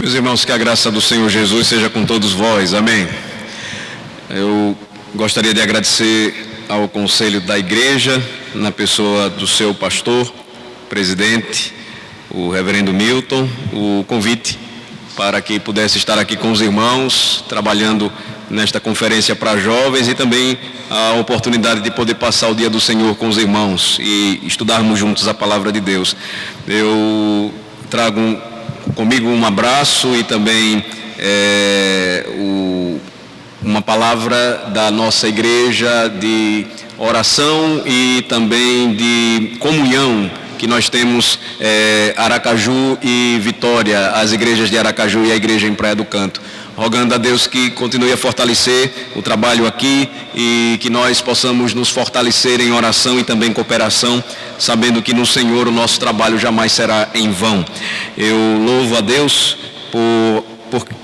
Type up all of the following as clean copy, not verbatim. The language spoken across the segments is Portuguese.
Meus irmãos, que a graça do Senhor Jesus seja com todos vós, amém. Eu gostaria de agradecer ao conselho da igreja, na pessoa do seu pastor, presidente, o reverendo Milton, o convite para que pudesse estar aqui com os irmãos, trabalhando nesta conferência para jovens, e também a oportunidade de poder passar o dia do Senhor com os irmãos e estudarmos juntos a palavra de Deus. Eu trago comigo um abraço e também uma palavra da nossa igreja de oração e também de comunhão que nós temos Aracaju e Vitória, as igrejas de Aracaju e a igreja em Praia do Canto. Rogando a Deus que continue a fortalecer o trabalho aqui e que nós possamos nos fortalecer em oração e também cooperação, sabendo que no Senhor o nosso trabalho jamais será em vão. Eu louvo a Deus por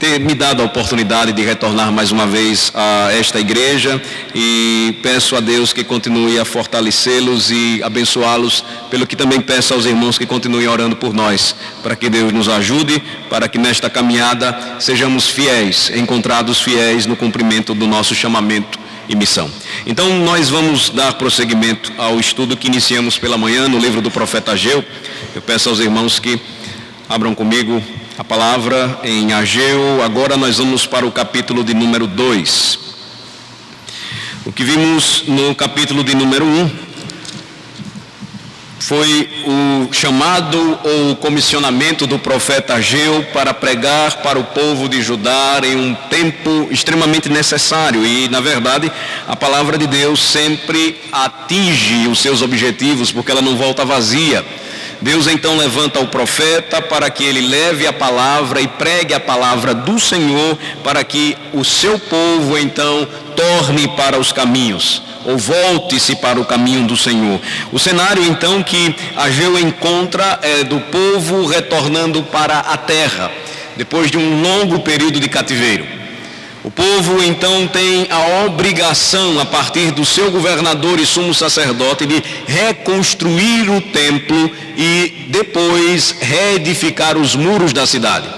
ter me dado a oportunidade de retornar mais uma vez a esta igreja, e peço a Deus que continue a fortalecê-los e abençoá-los, pelo que também peço aos irmãos que continuem orando por nós, para que Deus nos ajude, para que nesta caminhada sejamos fiéis, encontrados fiéis no cumprimento do nosso chamamento e missão. Então nós vamos dar prosseguimento ao estudo que iniciamos pela manhã no livro do profeta Ageu. Eu peço aos irmãos que abram comigo a palavra em Ageu. Agora nós vamos para o capítulo de número 2. O que vimos no capítulo de número 1 foi o chamado ou comissionamento do profeta Ageu para pregar para o povo de Judá em um tempo extremamente necessário. E, na verdade, a palavra de Deus sempre atinge os seus objetivos, porque ela não volta vazia. Deus então levanta o profeta para que ele leve a palavra e pregue a palavra do Senhor, para que o seu povo então torne para os caminhos, ou volte-se para o caminho do Senhor. O cenário então que Ageu encontra é do povo retornando para a terra, depois de um longo período de cativeiro. O povo então tem a obrigação, a partir do seu governador e sumo sacerdote, de reconstruir o templo e depois reedificar os muros da cidade.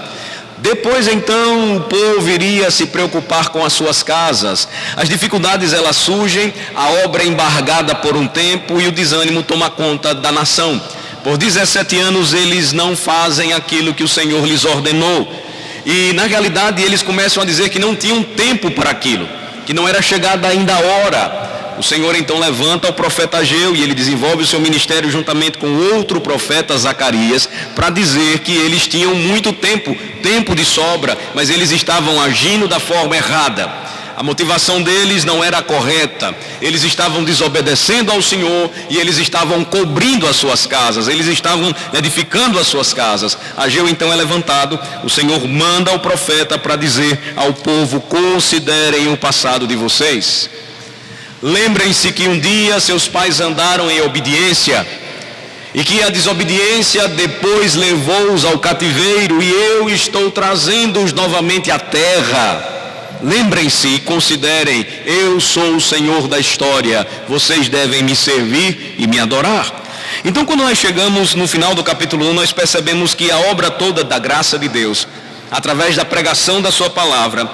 Depois então o povo iria se preocupar com as suas casas. As dificuldades elas surgem, a obra é embargada por um tempo e o desânimo toma conta da nação. Por 17 anos eles não fazem aquilo que o Senhor lhes ordenou. E na realidade eles começam a dizer que não tinham tempo para aquilo, que não era chegada ainda a hora. O Senhor então levanta o profeta Ageu e ele desenvolve o seu ministério juntamente com outro profeta, Zacarias, para dizer que eles tinham muito tempo de sobra, mas eles estavam agindo da forma errada. A motivação deles não era a correta, eles estavam desobedecendo ao Senhor e eles estavam cobrindo as suas casas, eles estavam edificando as suas casas. Ageu então é levantado, o Senhor manda o profeta para dizer ao povo: considerem o passado de vocês. Lembrem-se que um dia seus pais andaram em obediência e que a desobediência depois levou-os ao cativeiro, e eu estou trazendo-os novamente à terra. Lembrem-se e considerem: eu sou o Senhor da história, vocês devem me servir e me adorar. Então, quando nós chegamos no final do capítulo 1, nós percebemos que a obra toda da graça de Deus, através da pregação da sua palavra,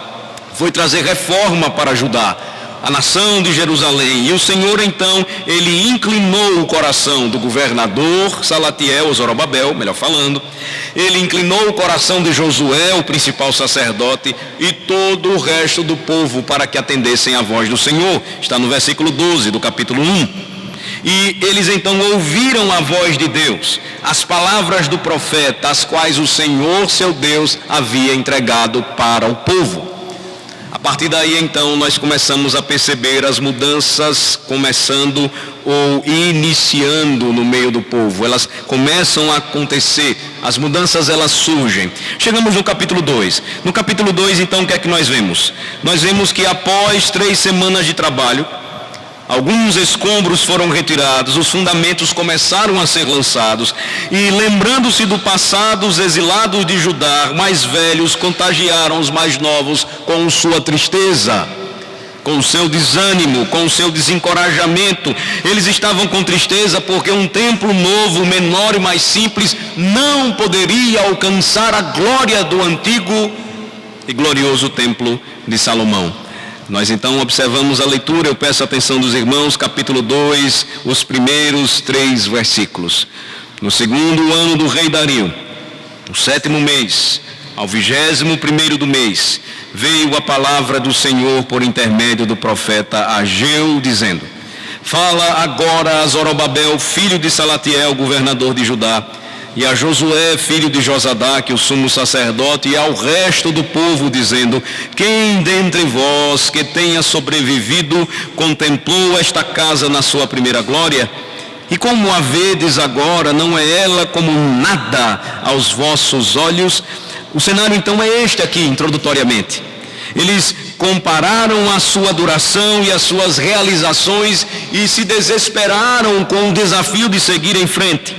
foi trazer reforma para Judá, a nação de Jerusalém. E o Senhor então, ele inclinou o coração do governador Salatiel, ou Zorobabel, melhor falando. Ele inclinou o coração de Josué, o principal sacerdote, e todo o resto do povo para que atendessem à voz do Senhor. Está no versículo 12 do capítulo 1. E eles então ouviram a voz de Deus, as palavras do profeta, as quais o Senhor, seu Deus, havia entregado para o povo. A partir daí então nós começamos a perceber as mudanças começando ou iniciando no meio do povo. Elas começam a acontecer, as mudanças elas surgem. Chegamos no capítulo 2. No capítulo 2 então o que é que nós vemos? Nós vemos que após 3 semanas de trabalho, alguns escombros foram retirados, os fundamentos começaram a ser lançados, e lembrando-se do passado, os exilados de Judá, mais velhos, contagiaram os mais novos com sua tristeza. com o seu desânimo, com o seu desencorajamento. Eles estavam com tristeza porque um templo novo, menor e mais simples, não poderia alcançar a glória do antigo e glorioso templo de Salomão. Nós então observamos a leitura, eu peço a atenção dos irmãos, capítulo 2, os primeiros 3 versículos. No 2º ano do rei Dario, no 7º mês, ao 21º do mês, veio a palavra do Senhor por intermédio do profeta Ageu, dizendo: fala agora a Zorobabel, filho de Salatiel, governador de Judá, e a Josué, filho de Josadaque, o sumo sacerdote, e ao resto do povo, dizendo: quem dentre vós que tenha sobrevivido contemplou esta casa na sua primeira glória? E como a vedes agora, não é ela como nada aos vossos olhos? O cenário então é este aqui, introdutoriamente. Eles compararam a sua duração e as suas realizações e se desesperaram com o desafio de seguir em frente.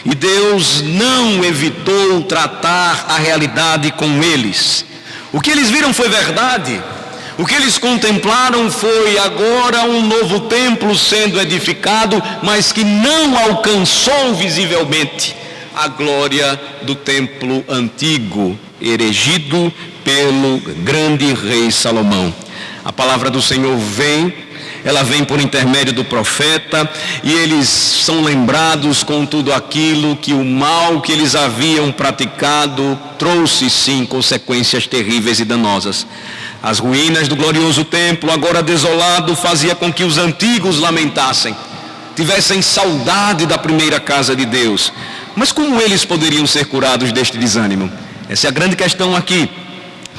E Deus não evitou tratar a realidade com eles. O que eles viram foi verdade. O que eles contemplaram foi agora um novo templo sendo edificado, mas que não alcançou visivelmente a glória do templo antigo, erigido pelo grande rei Salomão. A palavra do Senhor vem, ela vem por intermédio do profeta, e eles são lembrados com tudo aquilo que o mal que eles haviam praticado trouxe sim consequências terríveis e danosas. As ruínas do glorioso templo, agora desolado, fazia com que os antigos lamentassem, tivessem saudade da primeira casa de Deus. Mas como eles poderiam ser curados deste desânimo? Essa é a grande questão aqui.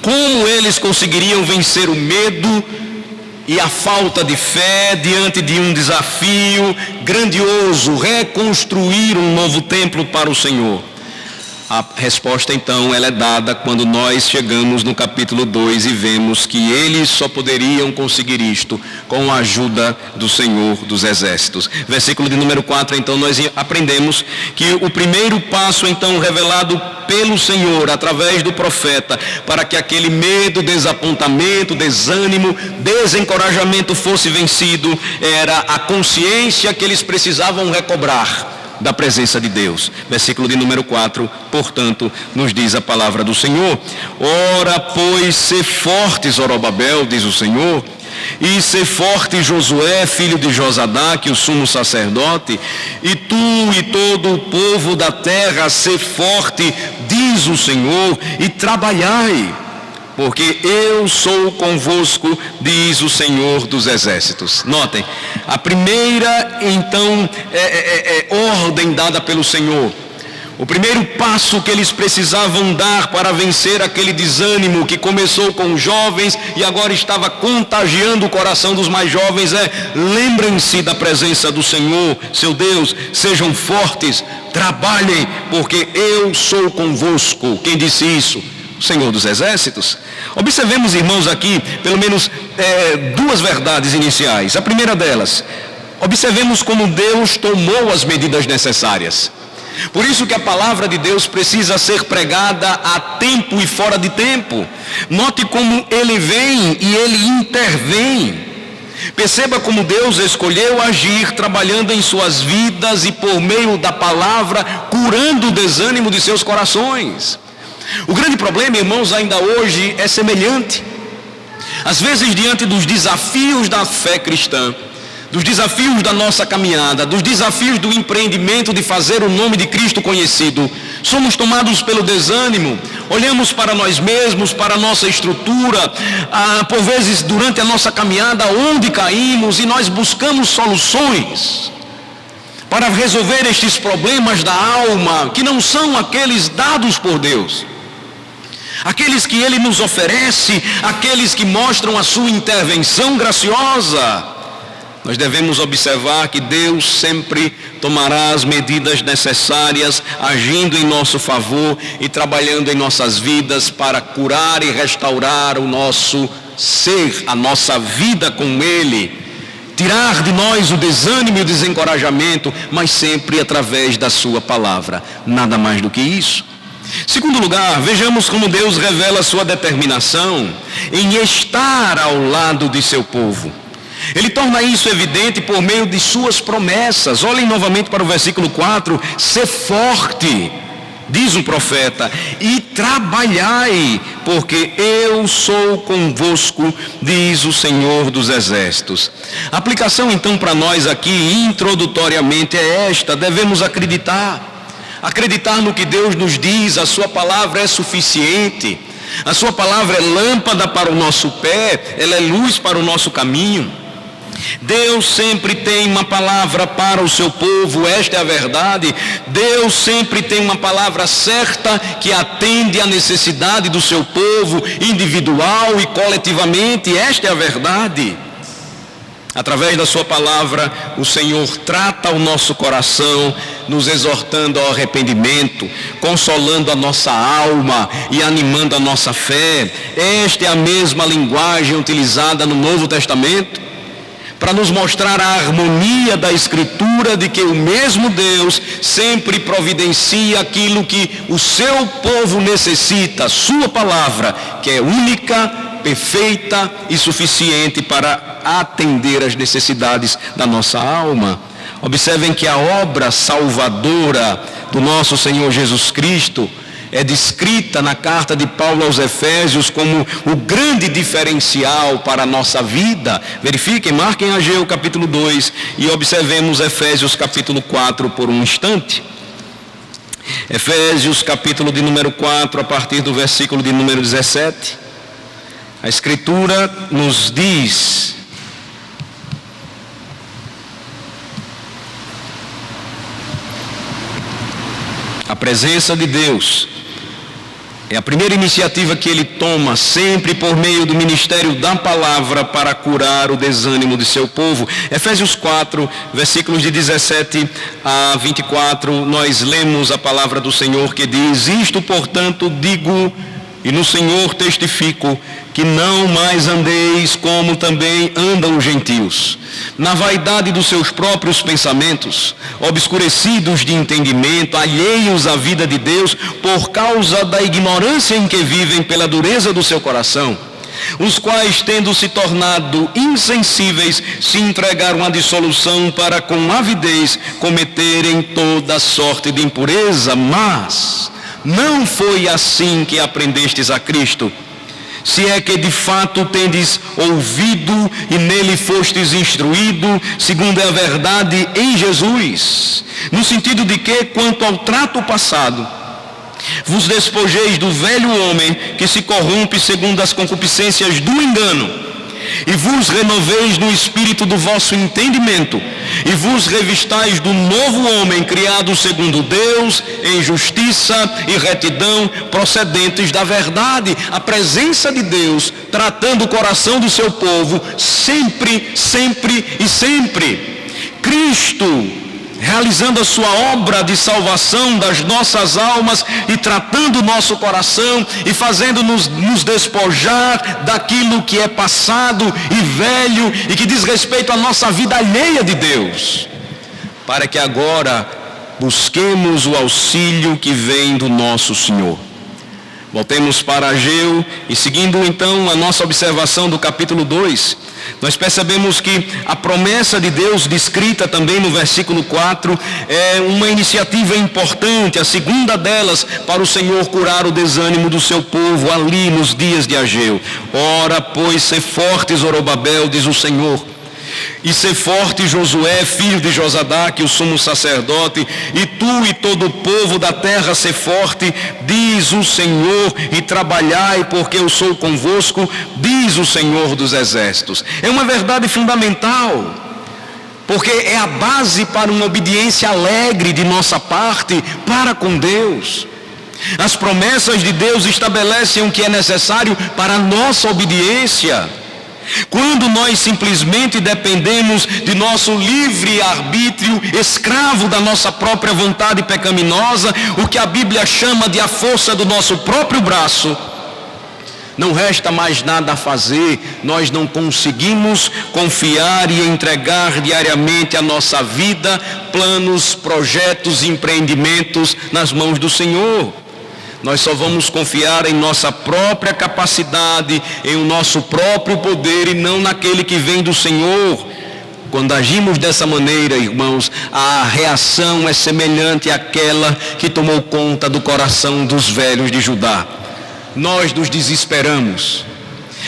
Como eles conseguiriam vencer o medo e a falta de fé diante de um desafio grandioso, reconstruir um novo templo para o Senhor? A resposta então ela é dada quando nós chegamos no capítulo 2 e vemos que eles só poderiam conseguir isto com a ajuda do Senhor dos Exércitos. Versículo de número 4, então nós aprendemos que o primeiro passo então revelado pelo Senhor através do profeta para que aquele medo, desapontamento, desânimo, desencorajamento fosse vencido era a consciência que eles precisavam recobrar da presença de Deus. Versículo de número 4, portanto, nos diz a palavra do Senhor: ora, pois, sê forte, Zorobabel, diz o Senhor, e sê forte, Josué, filho de Josadaque, o sumo sacerdote, e tu e todo o povo da terra, sê forte, diz o Senhor, e trabalhai, porque eu sou convosco, diz o Senhor dos Exércitos. Notem, a primeira, então, ordem dada pelo Senhor. O primeiro passo que eles precisavam dar para vencer aquele desânimo que começou com os jovens e agora estava contagiando o coração dos mais jovens lembrem-se da presença do Senhor, seu Deus, sejam fortes, trabalhem, porque eu sou convosco. Quem disse isso? O Senhor dos Exércitos. Observemos, irmãos, aqui pelo menos 2 verdades iniciais. A primeira delas, observemos como Deus tomou as medidas necessárias. Por isso que a palavra de Deus precisa ser pregada a tempo e fora de tempo. Note como ele vem e ele intervém. Perceba como Deus escolheu agir trabalhando em suas vidas e por meio da palavra curando o desânimo de seus corações. O grande problema, irmãos, ainda hoje é semelhante. Às vezes, diante dos desafios da fé cristã, dos desafios da nossa caminhada, dos desafios do empreendimento de fazer o nome de Cristo conhecido, somos tomados pelo desânimo, olhamos para nós mesmos, para a nossa estrutura, por vezes durante a nossa caminhada, onde caímos, e nós buscamos soluções para resolver estes problemas da alma, que não são aqueles dados por Deus. Aqueles que Ele nos oferece, aqueles que mostram a sua intervenção graciosa. Nós devemos observar que Deus sempre tomará as medidas necessárias, agindo em nosso favor e trabalhando em nossas vidas para curar e restaurar o nosso ser, a nossa vida com Ele. Tirar de nós o desânimo e o desencorajamento, mas sempre através da sua palavra. Nada mais do que isso. Segundo lugar, vejamos como Deus revela sua determinação em estar ao lado de seu povo. Ele torna isso evidente por meio de suas promessas. Olhem novamente para o versículo 4. Sê forte, diz o profeta, e trabalhai, porque eu sou convosco, diz o Senhor dos Exércitos. A aplicação então para nós aqui, introdutoriamente, é esta: devemos acreditar no que Deus nos diz. A sua palavra é suficiente, a sua palavra é lâmpada para o nosso pé, ela é luz para o nosso caminho. Deus sempre tem uma palavra para o seu povo, esta é a verdade. Deus sempre tem uma palavra certa que atende à necessidade do seu povo, individual e coletivamente, esta é a verdade. Através da sua palavra, o Senhor trata o nosso coração, nos exortando ao arrependimento, consolando a nossa alma e animando a nossa fé. Esta é a mesma linguagem utilizada no Novo Testamento, para nos mostrar a harmonia da Escritura, de que o mesmo Deus sempre providencia aquilo que o seu povo necessita, a sua palavra, que é única, perfeita e suficiente para atender às necessidades da nossa alma. Observem que a obra salvadora do nosso Senhor Jesus Cristo é descrita na carta de Paulo aos Efésios como o grande diferencial para a nossa vida. Verifiquem, marquem Ageu capítulo 2 e observemos Efésios capítulo 4 por um instante. Efésios capítulo de número 4, a partir do versículo de número 17. A Escritura nos diz: a presença de Deus é a primeira iniciativa que Ele toma, sempre por meio do ministério da palavra, para curar o desânimo de seu povo. Efésios 4, versículos de 17 a 24, nós lemos a palavra do Senhor que diz: isto, portanto, digo e no Senhor testifico, que não mais andeis como também andam os gentios, na vaidade dos seus próprios pensamentos, obscurecidos de entendimento, alheios à vida de Deus, por causa da ignorância em que vivem, pela dureza do seu coração, os quais, tendo se tornado insensíveis, se entregaram à dissolução, para com avidez cometerem toda sorte de impureza. Mas não foi assim que aprendestes a Cristo, se é que de fato tendes ouvido e nele fostes instruído, segundo é a verdade em Jesus, no sentido de que, quanto ao trato passado, vos despojeis do velho homem que se corrompe segundo as concupiscências do engano, e vos renoveis no espírito do vosso entendimento, e vos revistais do novo homem, criado segundo Deus, em justiça e retidão, procedentes da verdade. A presença de Deus tratando o coração do seu povo, sempre, sempre e sempre. Cristo realizando a sua obra de salvação das nossas almas e tratando o nosso coração e fazendo-nos nos despojar daquilo que é passado e velho e que diz respeito à nossa vida alheia de Deus, para que agora busquemos o auxílio que vem do nosso Senhor. Voltemos para Ageu e, seguindo então a nossa observação do capítulo 2, nós percebemos que a promessa de Deus, descrita também no versículo 4, é uma iniciativa importante, a segunda delas, para o Senhor curar o desânimo do seu povo ali nos dias de Ageu. Ora, pois, sê forte, Zorobabel, diz o Senhor, e ser forte, Josué, filho de Josadaque, o sumo sacerdote, e tu e todo o povo da terra, ser forte, diz o Senhor, e trabalhai, porque eu sou convosco, diz o Senhor dos Exércitos. É uma verdade fundamental, porque é a base para uma obediência alegre de nossa parte para com Deus. As promessas de Deus estabelecem o que é necessário para a nossa obediência. Quando nós simplesmente dependemos de nosso livre-arbítrio, escravo da nossa própria vontade pecaminosa, o que a Bíblia chama de a força do nosso próprio braço, não resta mais nada a fazer, nós não conseguimos confiar e entregar diariamente a nossa vida, planos, projetos, empreendimentos nas mãos do Senhor. Nós só vamos confiar em nossa própria capacidade, em o nosso próprio poder e não naquele que vem do Senhor. Quando agimos dessa maneira, irmãos, a reação é semelhante àquela que tomou conta do coração dos velhos de Judá. Nós nos desesperamos,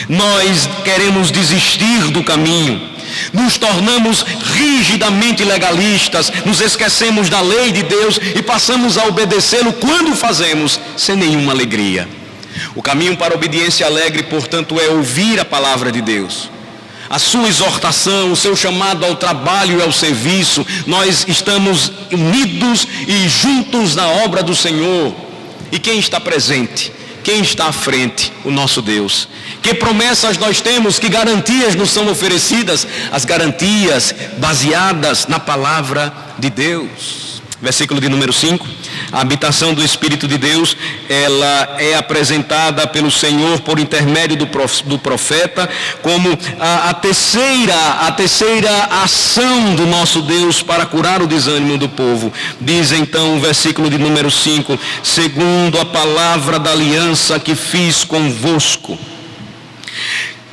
nós queremos desistir do caminho, nos tornamos rigidamente legalistas, nos esquecemos da lei de Deus e passamos a obedecê-lo quando fazemos, sem nenhuma alegria. O caminho para a obediência alegre, portanto, é ouvir a palavra de Deus, a sua exortação, o seu chamado ao trabalho e ao serviço. Nós estamos unidos e juntos na obra do Senhor. E quem está presente? Quem está à frente? O nosso Deus. Que promessas nós temos? Que garantias nos são oferecidas? As garantias baseadas na palavra de Deus. Versículo de número 5. A habitação do Espírito de Deus, ela é apresentada pelo Senhor por intermédio do profeta como a terceira ação do nosso Deus para curar o desânimo do povo. Diz então o versículo de número 5: segundo a palavra da aliança que fiz convosco,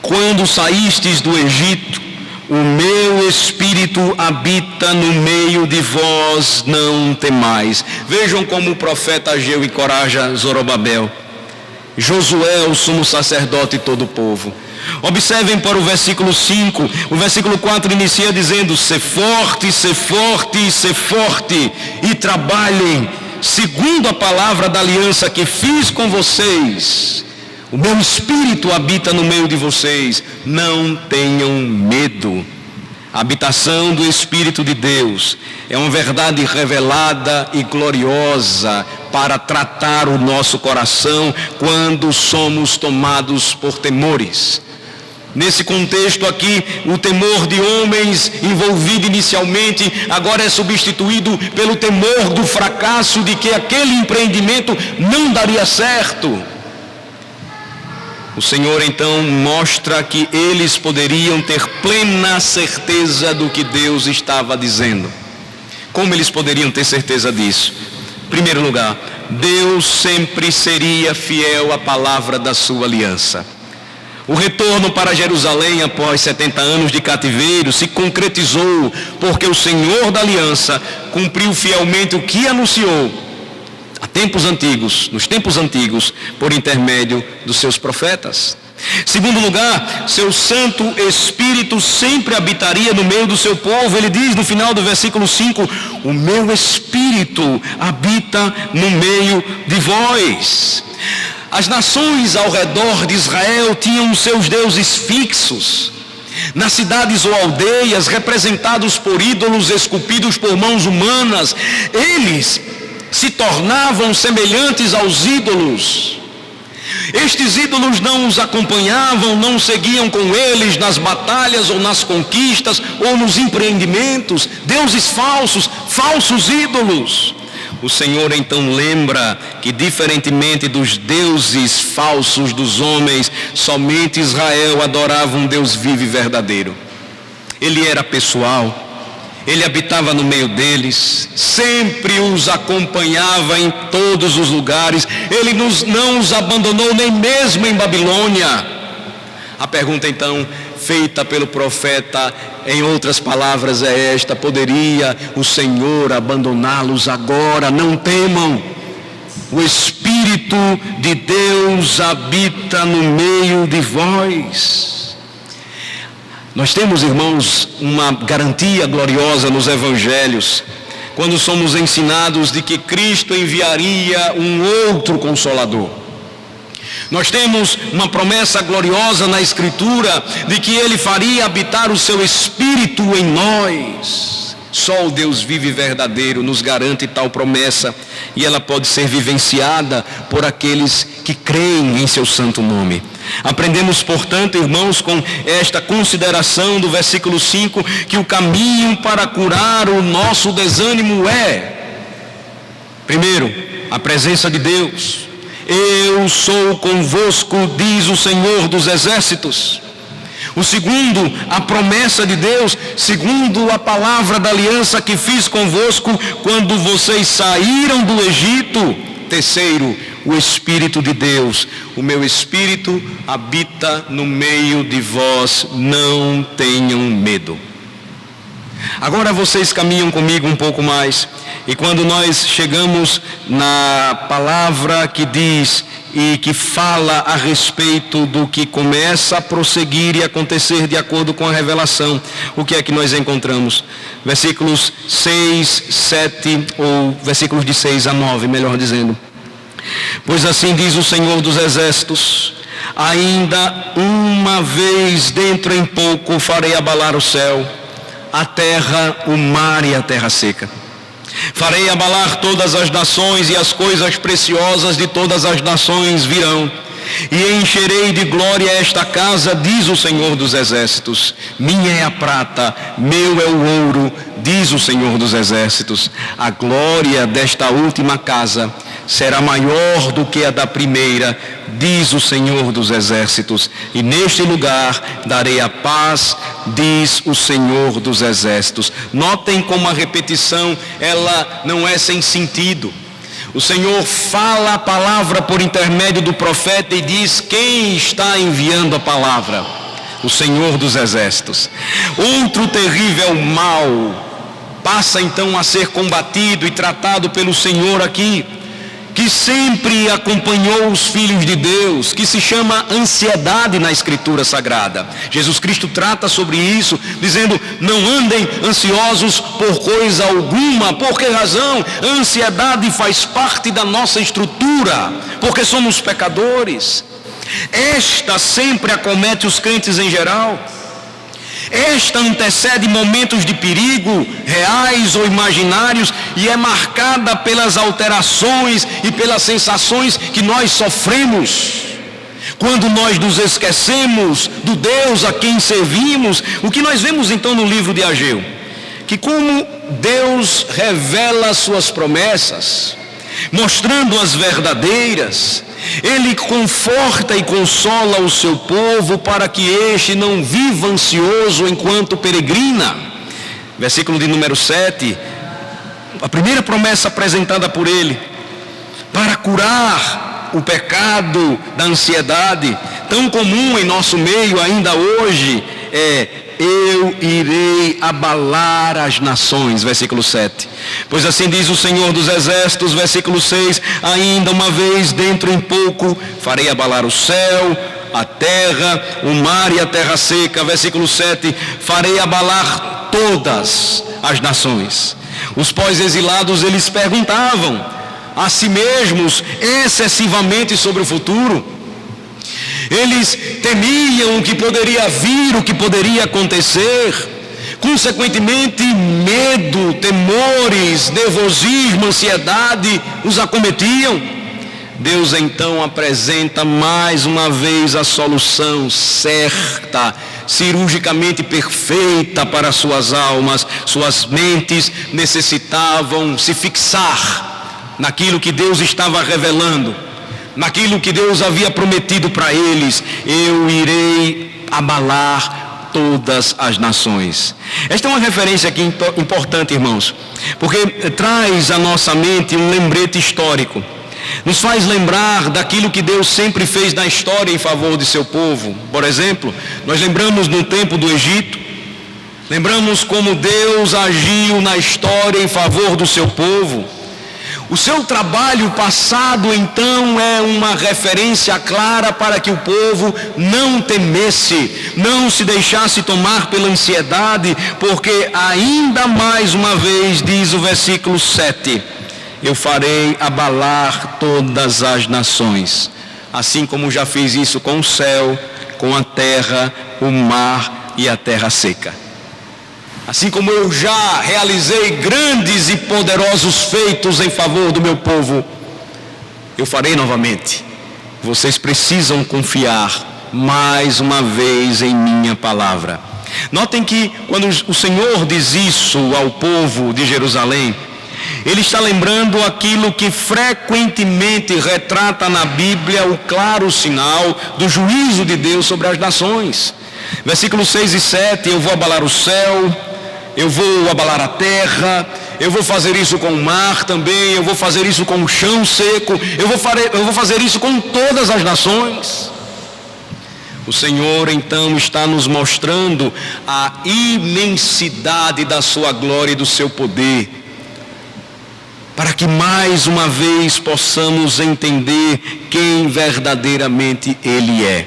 quando saístes do Egito, o meu Espírito habita no meio de vós, não temais. Vejam como o profeta Ageu encoraja Zorobabel, Josué, o sumo sacerdote e todo o povo. Observem para o versículo 5, o versículo 4 inicia dizendo: ser forte, ser forte, ser forte, e trabalhem, segundo a palavra da aliança que fiz com vocês. O meu Espírito habita no meio de vocês, não tenham medo. A habitação do Espírito de Deus é uma verdade revelada e gloriosa para tratar o nosso coração quando somos tomados por temores. Nesse contexto aqui, o temor de homens envolvido inicialmente, agora é substituído pelo temor do fracasso, de que aquele empreendimento não daria certo. O Senhor então mostra que eles poderiam ter plena certeza do que Deus estava dizendo. Como eles poderiam ter certeza disso? Em primeiro lugar, Deus sempre seria fiel à palavra da sua aliança. O retorno para Jerusalém após 70 anos de cativeiro se concretizou porque o Senhor da aliança cumpriu fielmente o que anunciou nos tempos antigos, por intermédio dos seus profetas. Segundo lugar, seu Santo Espírito sempre habitaria no meio do seu povo. Ele diz no final do versículo 5: o meu Espírito habita no meio de vós. As nações ao redor de Israel tinham seus deuses fixos, nas cidades ou aldeias, representados por ídolos esculpidos por mãos humanas. Eles se tornavam semelhantes aos ídolos. Estes ídolos não os acompanhavam, não seguiam com eles nas batalhas ou nas conquistas ou nos empreendimentos. Deuses falsos ídolos. O Senhor então lembra que, diferentemente dos deuses falsos dos homens, somente Israel adorava um Deus vivo e verdadeiro. Ele era pessoal. Ele habitava no meio deles, sempre os acompanhava em todos os lugares. Ele não os abandonou nem mesmo em Babilônia. A pergunta então feita pelo profeta, em outras palavras, é esta: poderia o Senhor abandoná-los agora? Não temam. O Espírito de Deus habita no meio de vós. Nós temos, irmãos, uma garantia gloriosa nos evangelhos, quando somos ensinados de que Cristo enviaria um outro Consolador. Nós temos uma promessa gloriosa na Escritura de que Ele faria habitar o seu Espírito em nós. Só o Deus vivo e verdadeiro nos garante tal promessa, e ela pode ser vivenciada por aqueles que creem em seu santo nome. Aprendemos, portanto, irmãos, com esta consideração do versículo 5, que o caminho para curar o nosso desânimo é, primeiro, a presença de Deus. Eu sou convosco, diz o Senhor dos Exércitos. O segundo, a promessa de Deus, segundo a palavra da aliança que fiz convosco quando vocês saíram do Egito. Terceiro, o Espírito de Deus. O meu Espírito habita no meio de vós, não tenham medo. Agora vocês caminham comigo um pouco mais, e quando nós chegamos na palavra que diz e que fala a respeito do que começa a prosseguir e acontecer de acordo com a revelação, o que é que nós encontramos? Versículos 6, 7, ou versículos de 6 a 9, melhor dizendo. Pois assim diz o Senhor dos Exércitos: ainda uma vez dentro em pouco farei abalar o céu, a terra, o mar e a terra seca. Farei abalar todas as nações, e as coisas preciosas de todas as nações virão. E encherei de glória esta casa, diz o Senhor dos Exércitos. Minha é a prata, meu é o ouro, diz o Senhor dos Exércitos. A glória desta última casa será maior do que a da primeira, diz o Senhor dos Exércitos. E neste lugar darei a paz, diz o Senhor dos Exércitos. Notem como a repetição, ela não é sem sentido. O Senhor fala a palavra por intermédio do profeta e diz quem está enviando a palavra: o Senhor dos Exércitos. Outro terrível mal passa então a ser combatido e tratado pelo Senhor aqui, que sempre acompanhou os filhos de Deus, que se chama ansiedade na Escritura Sagrada. Jesus Cristo trata sobre isso, dizendo: não andem ansiosos por coisa alguma. Por que razão? A ansiedade faz parte da nossa estrutura, porque somos pecadores. Esta sempre acomete os crentes em geral. Esta antecede momentos de perigo, reais ou imaginários, e é marcada pelas alterações e pelas sensações que nós sofremos. Quando nós nos esquecemos do Deus a quem servimos, o que nós vemos então no livro de Ageu? Que como Deus revela suas promessas, mostrando as verdadeiras, Ele conforta e consola o seu povo para que este não viva ansioso enquanto peregrina. Versículo de número 7, a primeira promessa apresentada por Ele, para curar o pecado da ansiedade, tão comum em nosso meio ainda hoje, eu irei abalar as nações, versículo 7. Pois assim diz o Senhor dos Exércitos, versículo 6, ainda uma vez dentro em pouco farei abalar o céu, a terra, o mar e a terra seca. Versículo 7, farei abalar todas as nações. Os pós-exilados, eles perguntavam a si mesmos excessivamente sobre o futuro. Eles temiam o que poderia vir, o que poderia acontecer. Consequentemente, medo, temores, nervosismo, ansiedade os acometiam. Deus então apresenta mais uma vez a solução certa, cirurgicamente perfeita para suas almas. Suas mentes necessitavam se fixar naquilo que Deus estava revelando, naquilo que Deus havia prometido para eles: eu irei abalar todas as nações. Esta é uma referência aqui importante, irmãos, porque traz à nossa mente um lembrete histórico, nos faz lembrar daquilo que Deus sempre fez na história em favor de seu povo. Por exemplo, nós lembramos no tempo do Egito, lembramos como Deus agiu na história em favor do seu povo. O seu trabalho passado, então, é uma referência clara para que o povo não temesse, não se deixasse tomar pela ansiedade, porque ainda mais uma vez, diz o versículo 7, eu farei abalar todas as nações, assim como já fiz isso com o céu, com a terra, o mar e a terra seca. Assim como eu já realizei grandes e poderosos feitos em favor do meu povo, eu farei novamente. Vocês precisam confiar mais uma vez em minha palavra. Notem que quando o Senhor diz isso ao povo de Jerusalém, Ele está lembrando aquilo que frequentemente retrata na Bíblia o claro sinal do juízo de Deus sobre as nações. Versículos 6 e 7, eu vou abalar o céu, eu vou abalar a terra, eu vou fazer isso com o mar também, eu vou fazer isso com o chão seco, eu vou fazer isso com todas as nações. O Senhor então está nos mostrando a imensidade da sua glória e do seu poder, para que mais uma vez possamos entender quem verdadeiramente Ele é.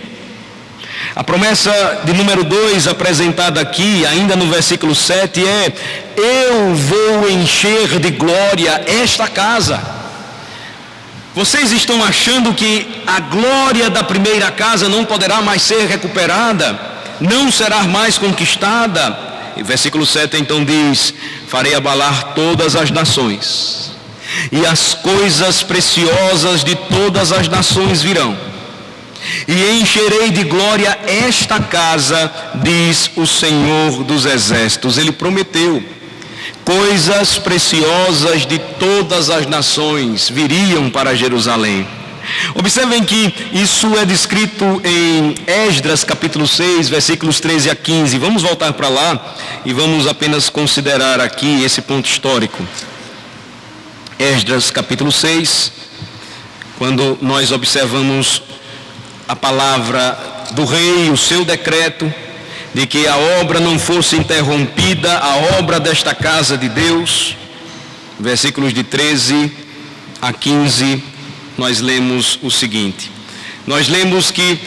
A promessa de número 2 apresentada aqui, ainda no versículo 7, é: eu vou encher de glória esta casa. Vocês estão achando que a glória da primeira casa não poderá mais ser recuperada? Não será mais conquistada? E versículo 7 então diz: farei abalar todas as nações, e as coisas preciosas de todas as nações virão, e encherei de glória esta casa, diz o Senhor dos Exércitos. Ele prometeu. Coisas preciosas de todas as nações viriam para Jerusalém. Observem que isso é descrito em Esdras capítulo 6, versículos 13 a 15. Vamos voltar para lá e vamos apenas considerar aqui esse ponto histórico. Esdras capítulo 6, quando nós observamos a palavra do rei, o seu decreto, de que a obra não fosse interrompida, a obra desta casa de Deus, versículos de 13 a 15, nós lemos o seguinte. Nós lemos que,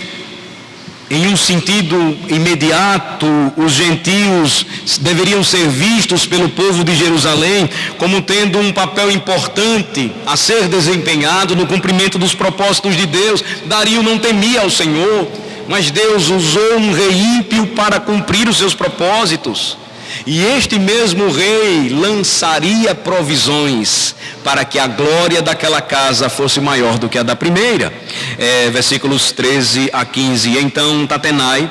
em um sentido imediato, os gentios deveriam ser vistos pelo povo de Jerusalém como tendo um papel importante a ser desempenhado no cumprimento dos propósitos de Deus. Dario não temia ao Senhor, mas Deus usou um rei ímpio para cumprir os seus propósitos. E este mesmo rei lançaria provisões para que a glória daquela casa fosse maior do que a da primeira. Versículos 13 a 15. Então Tatenai,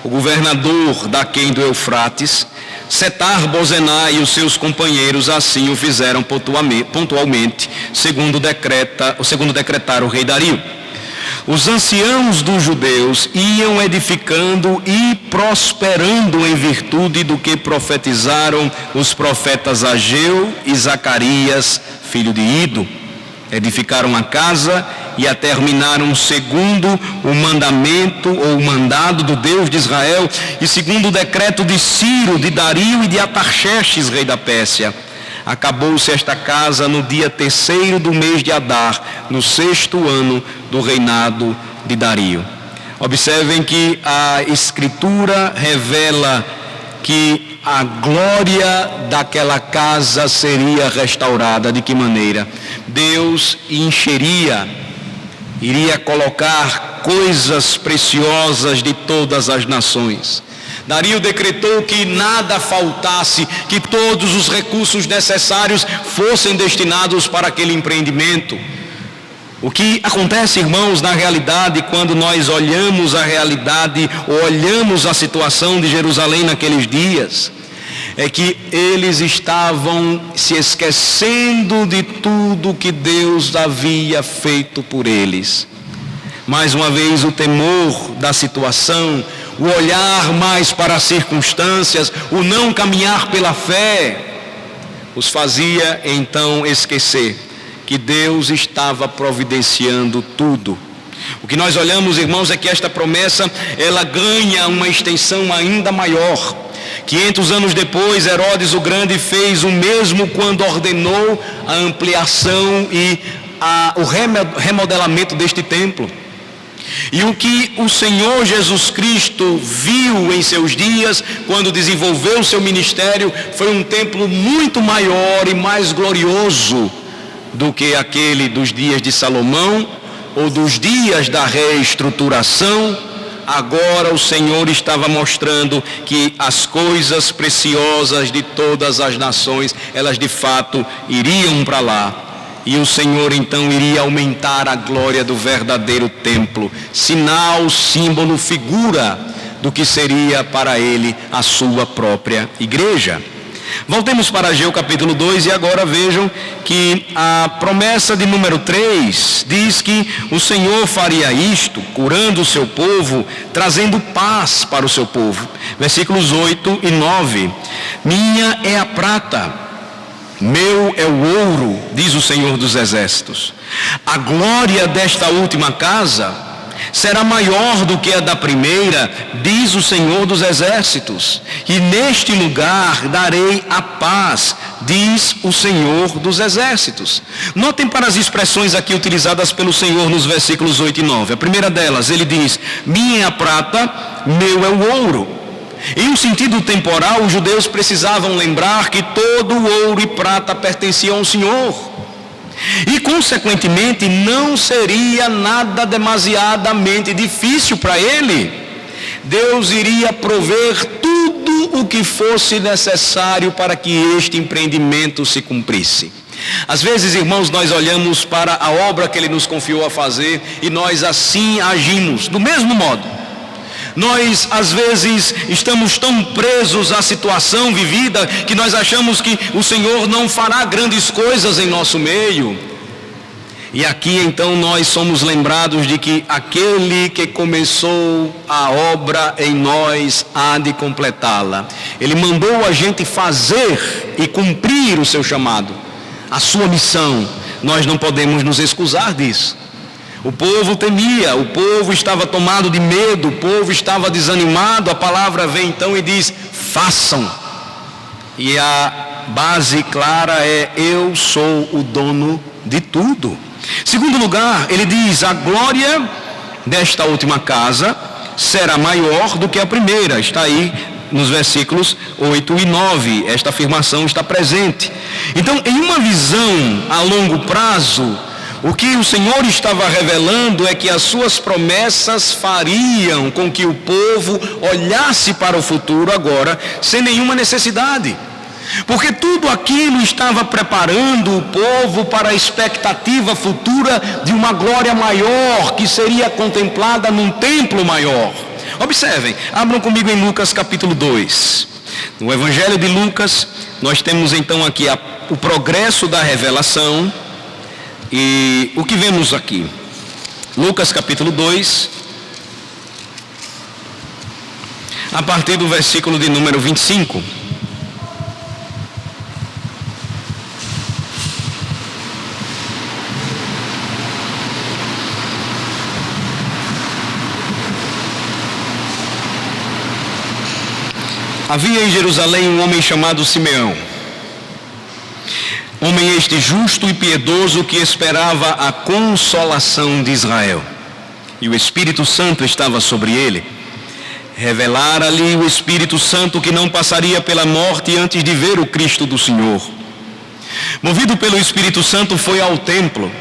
o governador daquém do Eufrates, Setar-Bozenai e os seus companheiros assim o fizeram pontualmente, segundo decretar o rei Dario. Os anciãos dos judeus iam edificando e prosperando em virtude do que profetizaram os profetas Ageu e Zacarias, filho de Ido. Edificaram a casa e a terminaram segundo o mandamento ou o mandado do Deus de Israel e segundo o decreto de Ciro, de Dario e de Atarxerxes, rei da Pérsia. Acabou-se esta casa no dia 3º do mês de Adar, no 6º ano do reinado de Dario. Observem que a Escritura revela que a glória daquela casa seria restaurada. De que maneira? Deus iria colocar coisas preciosas de todas as nações. Dario decretou que nada faltasse, que todos os recursos necessários fossem destinados para aquele empreendimento. O que acontece, irmãos, na realidade, quando nós olhamos a realidade, ou olhamos a situação de Jerusalém naqueles dias, é que eles estavam se esquecendo de tudo que Deus havia feito por eles. Mais uma vez, o temor da situação, o olhar mais para as circunstâncias, o não caminhar pela fé, os fazia então esquecer que Deus estava providenciando tudo. O que nós olhamos, irmãos, é que esta promessa, ela ganha uma extensão ainda maior. 500 anos depois, Herodes o Grande fez o mesmo quando ordenou a ampliação e o remodelamento deste templo. E o que o Senhor Jesus Cristo viu em seus dias, quando desenvolveu o seu ministério, foi um templo muito maior e mais glorioso do que aquele dos dias de Salomão, ou dos dias da reestruturação. Agora o Senhor estava mostrando que as coisas preciosas de todas as nações, elas de fato iriam para lá. E o Senhor então iria aumentar a glória do verdadeiro templo, sinal, símbolo, figura do que seria para ele a sua própria igreja. Voltemos para Ageu capítulo 2 e agora vejam que a promessa de número 3 diz que o Senhor faria isto, curando o seu povo, trazendo paz para o seu povo. Versículos 8 e 9. Minha é a prata Meu é o ouro, diz o Senhor dos Exércitos. A glória desta última casa será maior do que a da primeira, diz o Senhor dos Exércitos. E neste lugar darei a paz, diz o Senhor dos Exércitos. Notem para as expressões aqui utilizadas pelo Senhor nos versículos 8 e 9. A primeira delas, ele diz: minha é a prata, meu é o ouro. Em um sentido temporal, os judeus precisavam lembrar que todo o ouro e prata pertenciam ao Senhor. E, consequentemente, não seria nada demasiadamente difícil para ele. Deus iria prover tudo o que fosse necessário para que este empreendimento se cumprisse. Às vezes, irmãos, nós olhamos para a obra que Ele nos confiou a fazer e nós assim agimos, do mesmo modo. Nós, às vezes, estamos tão presos à situação vivida que nós achamos que o Senhor não fará grandes coisas em nosso meio. E aqui, então, nós somos lembrados de que aquele que começou a obra em nós há de completá-la. Ele mandou a gente fazer e cumprir o seu chamado, a sua missão. Nós não podemos nos excusar disso. O povo temia, o povo estava tomado de medo, o povo estava desanimado. A palavra vem então e diz: façam. E a base clara é: eu sou o dono de tudo. Segundo lugar, ele diz: a glória desta última casa será maior do que a primeira. Está aí nos versículos 8 e 9, esta afirmação está presente. Então, em uma visão a longo prazo, o que o Senhor estava revelando é que as suas promessas fariam com que o povo olhasse para o futuro agora sem nenhuma necessidade. Porque tudo aquilo estava preparando o povo para a expectativa futura de uma glória maior que seria contemplada num templo maior. Observem, abram comigo em Lucas capítulo 2. No Evangelho de Lucas, nós temos então aqui o progresso da revelação. E o que vemos aqui? Lucas capítulo 2, a partir do versículo de número 25. Havia em Jerusalém um homem chamado Simeão. Homem este justo e piedoso que esperava a consolação de Israel. E o Espírito Santo estava sobre ele. Revelara-lhe o Espírito Santo que não passaria pela morte antes de ver o Cristo do Senhor. Movido pelo Espírito Santo, foi ao templo.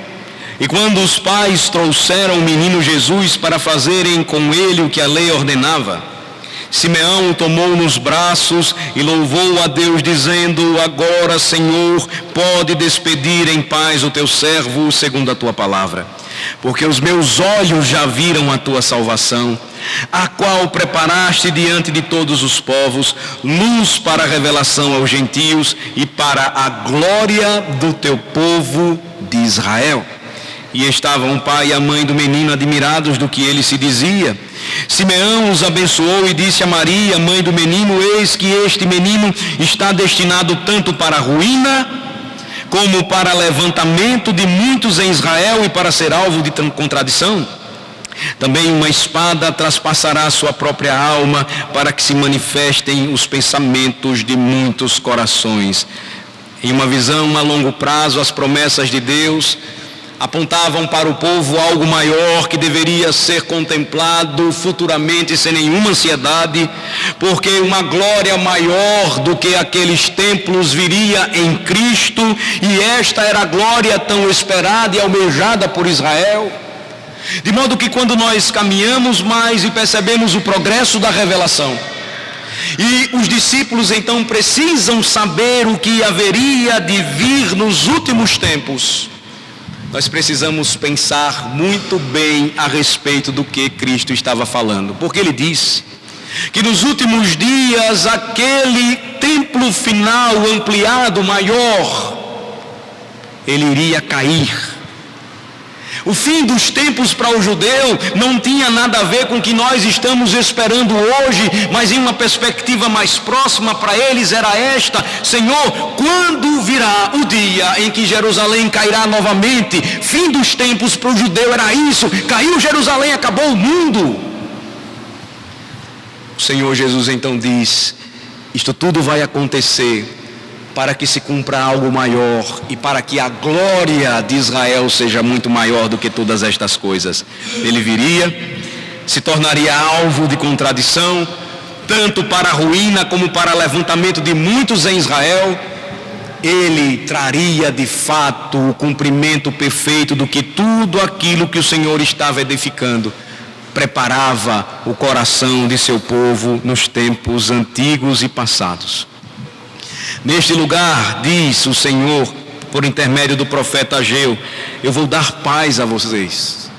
E quando os pais trouxeram o menino Jesus para fazerem com ele o que a lei ordenava, Simeão o tomou nos braços e louvou a Deus, dizendo: agora, Senhor, pode despedir em paz o teu servo segundo a tua palavra. Porque os meus olhos já viram a tua salvação, a qual preparaste diante de todos os povos, luz para a revelação aos gentios e para a glória do teu povo de Israel. E estavam o pai e a mãe do menino admirados do que ele se dizia. Simeão os abençoou e disse a Maria, mãe do menino: eis que este menino está destinado tanto para a ruína, como para levantamento de muitos em Israel e para ser alvo de contradição. Também uma espada traspassará a sua própria alma, para que se manifestem os pensamentos de muitos corações. Em uma visão a longo prazo, as promessas de Deus apontavam para o povo algo maior que deveria ser contemplado futuramente sem nenhuma ansiedade, porque uma glória maior do que aqueles templos viria em Cristo, e esta era a glória tão esperada e almejada por Israel. De modo que quando nós caminhamos mais e percebemos o progresso da revelação, e os discípulos então precisam saber o que haveria de vir nos últimos tempos, nós precisamos pensar muito bem a respeito do que Cristo estava falando. Porque ele disse que nos últimos dias aquele templo final ampliado, maior, ele iria cair. O fim dos tempos para o judeu não tinha nada a ver com o que nós estamos esperando hoje, mas em uma perspectiva mais próxima para eles era esta: Senhor, quando virá o dia em que Jerusalém cairá novamente? Fim dos tempos para o judeu era isso: caiu Jerusalém, acabou o mundo. O Senhor Jesus então diz: isto tudo vai acontecer para que se cumpra algo maior e para que a glória de Israel seja muito maior do que todas estas coisas. Ele viria, se tornaria alvo de contradição, tanto para a ruína como para o levantamento de muitos em Israel. Ele traria de fato o cumprimento perfeito do que tudo aquilo que o Senhor estava edificando preparava o coração de seu povo nos tempos antigos e passados. Neste lugar, diz o Senhor, por intermédio do profeta Ageu: eu vou dar paz a vocês.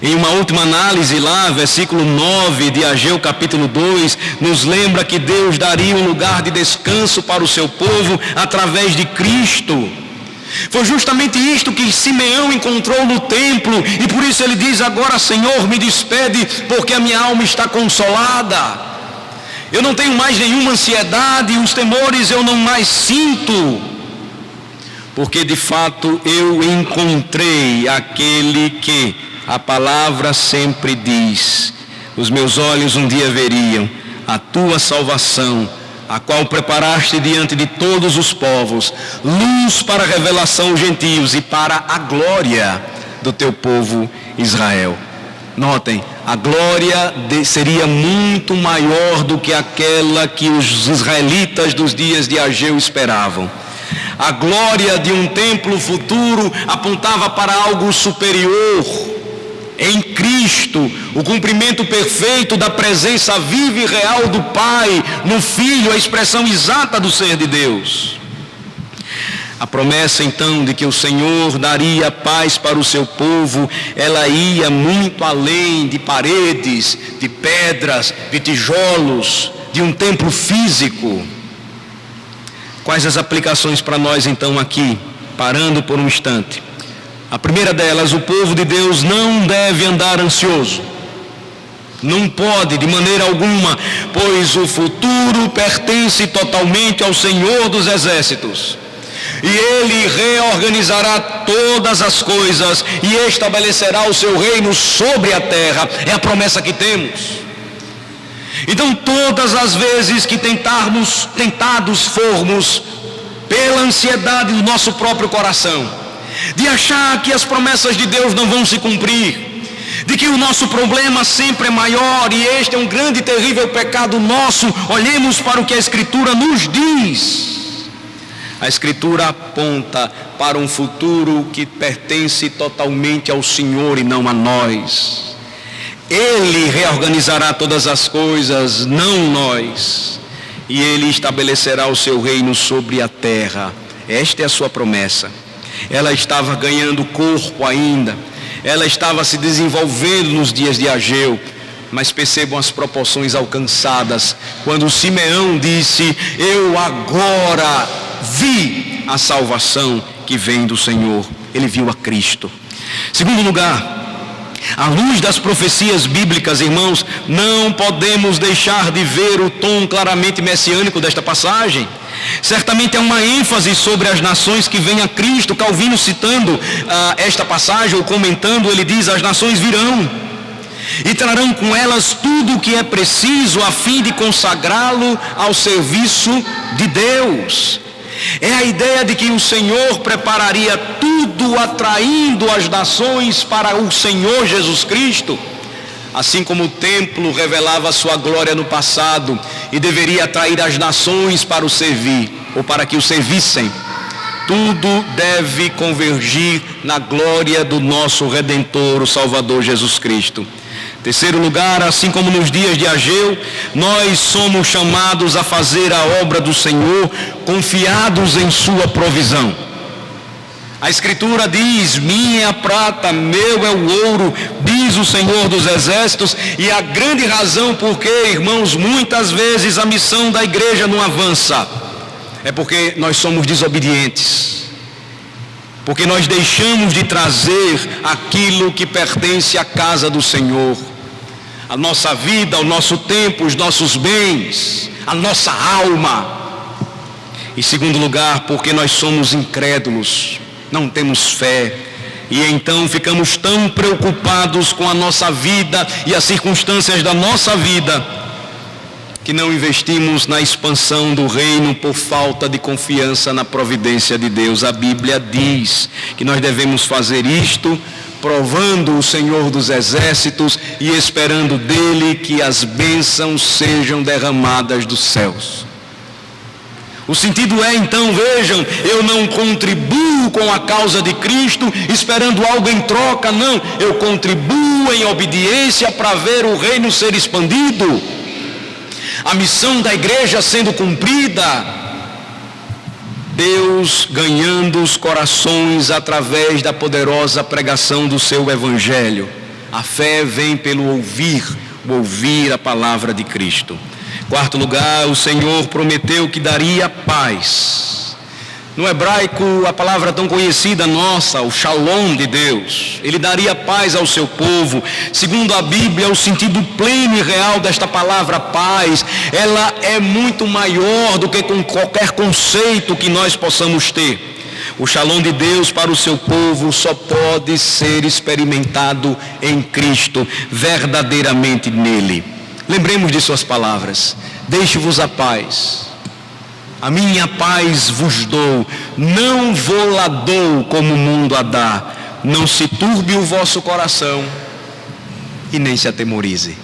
Em uma última análise lá, versículo 9 de Ageu capítulo 2, nos lembra que Deus daria um lugar de descanso para o seu povo através de Cristo. Foi justamente isto que Simeão encontrou no templo, e por isso ele diz agora: Senhor, me despede, porque a minha alma está consolada. Eu não tenho mais nenhuma ansiedade, os temores eu não mais sinto, porque de fato eu encontrei aquele que a palavra sempre diz: os meus olhos um dia veriam a tua salvação, a qual preparaste diante de todos os povos, luz para a revelação aos gentios e para a glória do teu povo Israel. Notem, a glória seria muito maior do que aquela que os israelitas dos dias de Ageu esperavam. A glória de um templo futuro apontava para algo superior. Em Cristo, o cumprimento perfeito da presença viva e real do Pai no Filho, a expressão exata do ser de Deus. A promessa então de que o Senhor daria paz para o seu povo, ela ia muito além de paredes, de pedras, de tijolos, de um templo físico. Quais as aplicações para nós então aqui, parando por um instante? A primeira delas: o povo de Deus não deve andar ansioso. Não pode de maneira alguma, pois o futuro pertence totalmente ao Senhor dos Exércitos. E Ele reorganizará todas as coisas e estabelecerá o seu reino sobre a terra. É a promessa que temos. Então, todas as vezes que tentados formos pela ansiedade do nosso próprio coração, de achar que as promessas de Deus não vão se cumprir, de que o nosso problema sempre é maior e este é um grande e terrível pecado nosso, olhemos para o que a Escritura nos diz. A Escritura aponta para um futuro que pertence totalmente ao Senhor e não a nós. Ele reorganizará todas as coisas, não nós. E Ele estabelecerá o seu reino sobre a terra. Esta é a sua promessa. Ela estava ganhando corpo ainda. Ela estava se desenvolvendo nos dias de Ageu. Mas percebam as proporções alcançadas quando Simeão disse: eu agora vi a salvação que vem do Senhor. Ele viu a Cristo. Segundo lugar, à luz das profecias bíblicas, irmãos, não podemos deixar de ver o tom claramente messiânico desta passagem. Certamente é uma ênfase sobre as nações que vêm a Cristo. Calvino, citando esta passagem ou comentando, ele diz: as nações virão e trarão com elas tudo o que é preciso a fim de consagrá-lo ao serviço de Deus. É a ideia de que o Senhor prepararia tudo atraindo as nações para o Senhor Jesus Cristo. Assim como o templo revelava a sua glória no passado e deveria atrair as nações para o servir, ou para que o servissem, tudo deve convergir na glória do nosso Redentor, o Salvador Jesus Cristo. Terceiro lugar, assim como nos dias de Ageu, nós somos chamados a fazer a obra do Senhor, confiados em sua provisão. A Escritura diz: minha é a prata, meu é o ouro, diz o Senhor dos Exércitos. E a grande razão por que, irmãos, muitas vezes a missão da igreja não avança, é porque nós somos desobedientes. porque nós deixamos de trazer aquilo que pertence à casa do Senhor, a nossa vida, o nosso tempo, os nossos bens, a nossa alma. Em segundo lugar, porque nós somos incrédulos, não temos fé, e então ficamos tão preocupados com a nossa vida e as circunstâncias da nossa vida, que não investimos na expansão do reino por falta de confiança na providência de Deus. A Bíblia diz que nós devemos fazer isto, provando o Senhor dos Exércitos e esperando dele que as bênçãos sejam derramadas dos céus. O sentido é, então, vejam, eu não contribuo com a causa de Cristo esperando algo em troca, não. Eu contribuo em obediência para ver o reino ser expandido, a missão da igreja sendo cumprida, Deus ganhando os corações através da poderosa pregação do seu evangelho. A fé vem pelo ouvir a palavra de Cristo. Quarto lugar, o Senhor prometeu que daria paz. No hebraico, a palavra tão conhecida nossa, o shalom de Deus, ele daria paz ao seu povo. Segundo a Bíblia, o sentido pleno e real desta palavra paz, ela é muito maior do que com qualquer conceito que nós possamos ter. O shalom de Deus para o seu povo só pode ser experimentado em Cristo, verdadeiramente nele. Lembremos de suas palavras: deixe-vos a paz, a minha paz vos dou, não vou lá dou como o mundo a dá, não se turbe o vosso coração e nem se atemorize.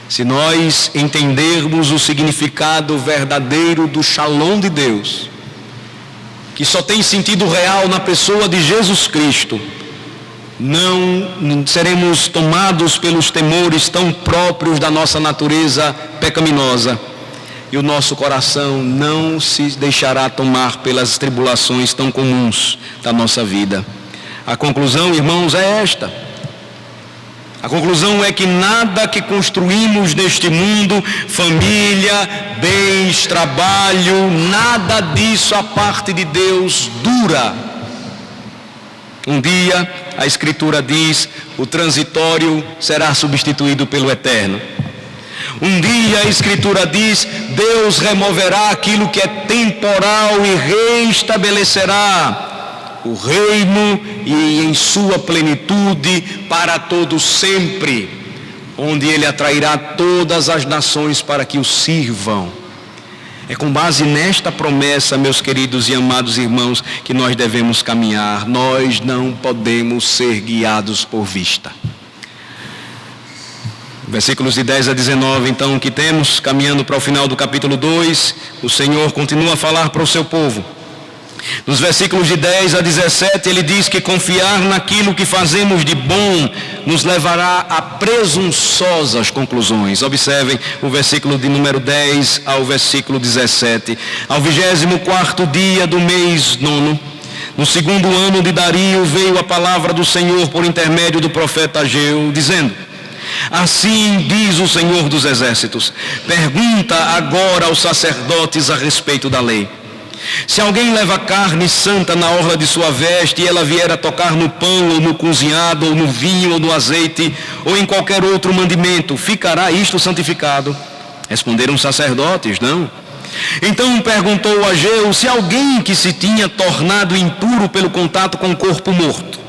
Se nós entendermos o significado verdadeiro do shalom de Deus, que só tem sentido real na pessoa de Jesus Cristo, não seremos tomados pelos temores tão próprios da nossa natureza pecaminosa, e o nosso coração não se deixará tomar pelas tribulações tão comuns da nossa vida. A conclusão, irmãos, é esta. A conclusão é que nada que construímos neste mundo, família, bens, trabalho, nada disso a parte de Deus dura. Um dia, a Escritura diz, o transitório será substituído pelo eterno. Um dia, a Escritura diz, Deus removerá aquilo que é temporal e reestabelecerá o reino e em sua plenitude para todo sempre, onde ele atrairá todas as nações para que o sirvam. É com base nesta promessa, meus queridos e amados irmãos, que nós devemos caminhar. Nós não podemos ser guiados por vista. Versículos de 10 a 19, então, que temos, caminhando para o final do capítulo 2, o Senhor continua a falar para o seu povo. Nos versículos de 10 a 17, ele diz que confiar naquilo que fazemos de bom nos levará a presunçosas conclusões. Observem o versículo de número 10 ao versículo 17. Ao 24º dia do mês 9, no segundo ano de Dario, veio a palavra do Senhor por intermédio do profeta Ageu, dizendo: assim diz o Senhor dos Exércitos, pergunta agora aos sacerdotes a respeito da lei. Se alguém leva carne santa na orla de sua veste e ela vier a tocar no pão ou no cozinhado ou no vinho ou no azeite ou em qualquer outro mandamento, ficará isto santificado? Responderam os sacerdotes: não. Então perguntou Ageu se alguém que se tinha tornado impuro pelo contato com o corpo morto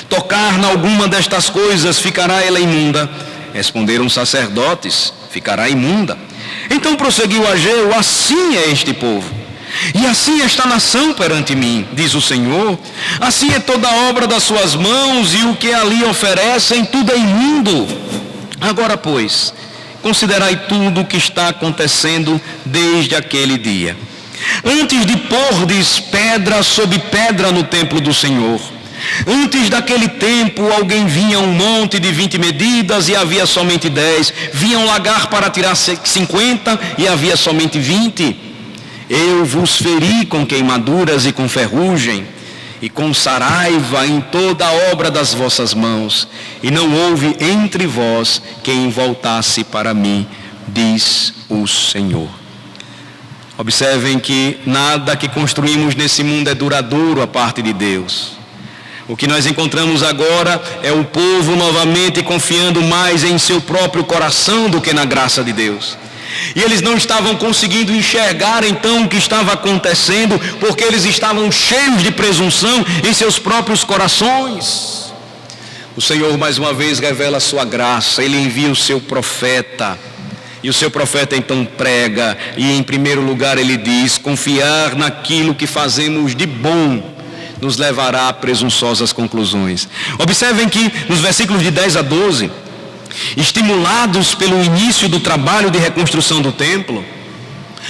tocar em alguma destas coisas, ficará ela imunda? Responderam os sacerdotes: ficará imunda. Então prosseguiu Ageu: assim é este povo, e assim é esta nação perante mim, diz o Senhor. Assim é toda a obra das suas mãos, e o que ali oferecem, tudo é imundo. Agora, pois, considerai tudo o que está acontecendo desde aquele dia. Antes de pordes pedra sobre pedra no templo do Senhor, antes daquele tempo, alguém vinha a um monte de 20 medidas e havia somente 10. Vinha um lagar para tirar 50 e havia somente 20. Eu vos feri com queimaduras e com ferrugem, e com saraiva em toda a obra das vossas mãos, e não houve entre vós quem voltasse para mim, diz o Senhor. Observem que nada que construímos nesse mundo é duradouro a parte de Deus. O que nós encontramos agora é o povo novamente confiando mais em seu próprio coração do que na graça de Deus. E eles não estavam conseguindo enxergar então o que estava acontecendo, porque eles estavam cheios de presunção em seus próprios corações. O Senhor mais uma vez revela a sua graça, Ele envia o seu profeta. E o seu profeta então prega, e em primeiro lugar ele diz: confiar naquilo que fazemos de bom nos levará a presunçosas conclusões. Observem que nos versículos de 10 a 12, estimulados pelo início do trabalho de reconstrução do templo,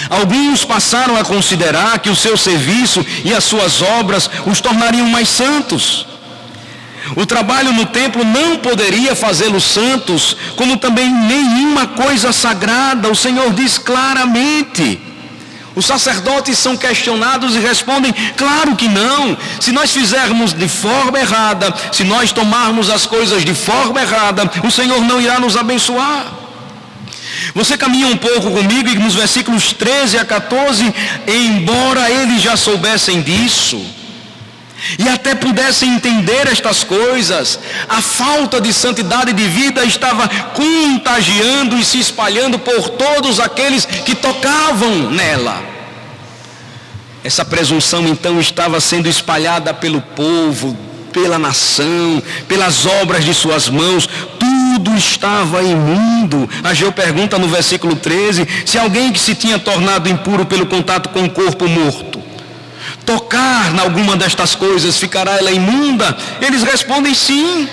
alguns passaram a considerar que o seu serviço e as suas obras os tornariam mais santos. O trabalho no templo não poderia fazê-los santos, como também nenhuma coisa sagrada. O Senhor diz claramente. Os sacerdotes são questionados e respondem: claro que não. Se nós fizermos de forma errada, se nós tomarmos as coisas de forma errada, o Senhor não irá nos abençoar. Você caminha um pouco comigo e nos versículos 13 a 14, embora eles já soubessem disso e até pudessem entender estas coisas, a falta de santidade de vida estava contagiando e se espalhando por todos aqueles que tocavam nela. Essa presunção então estava sendo espalhada pelo povo, pela nação, pelas obras de suas mãos. Tudo estava imundo. Ageu pergunta no versículo 13, se alguém que se tinha tornado impuro pelo contato com o corpo morto tocar em alguma destas coisas, ficará ela imunda? Eles respondem sim.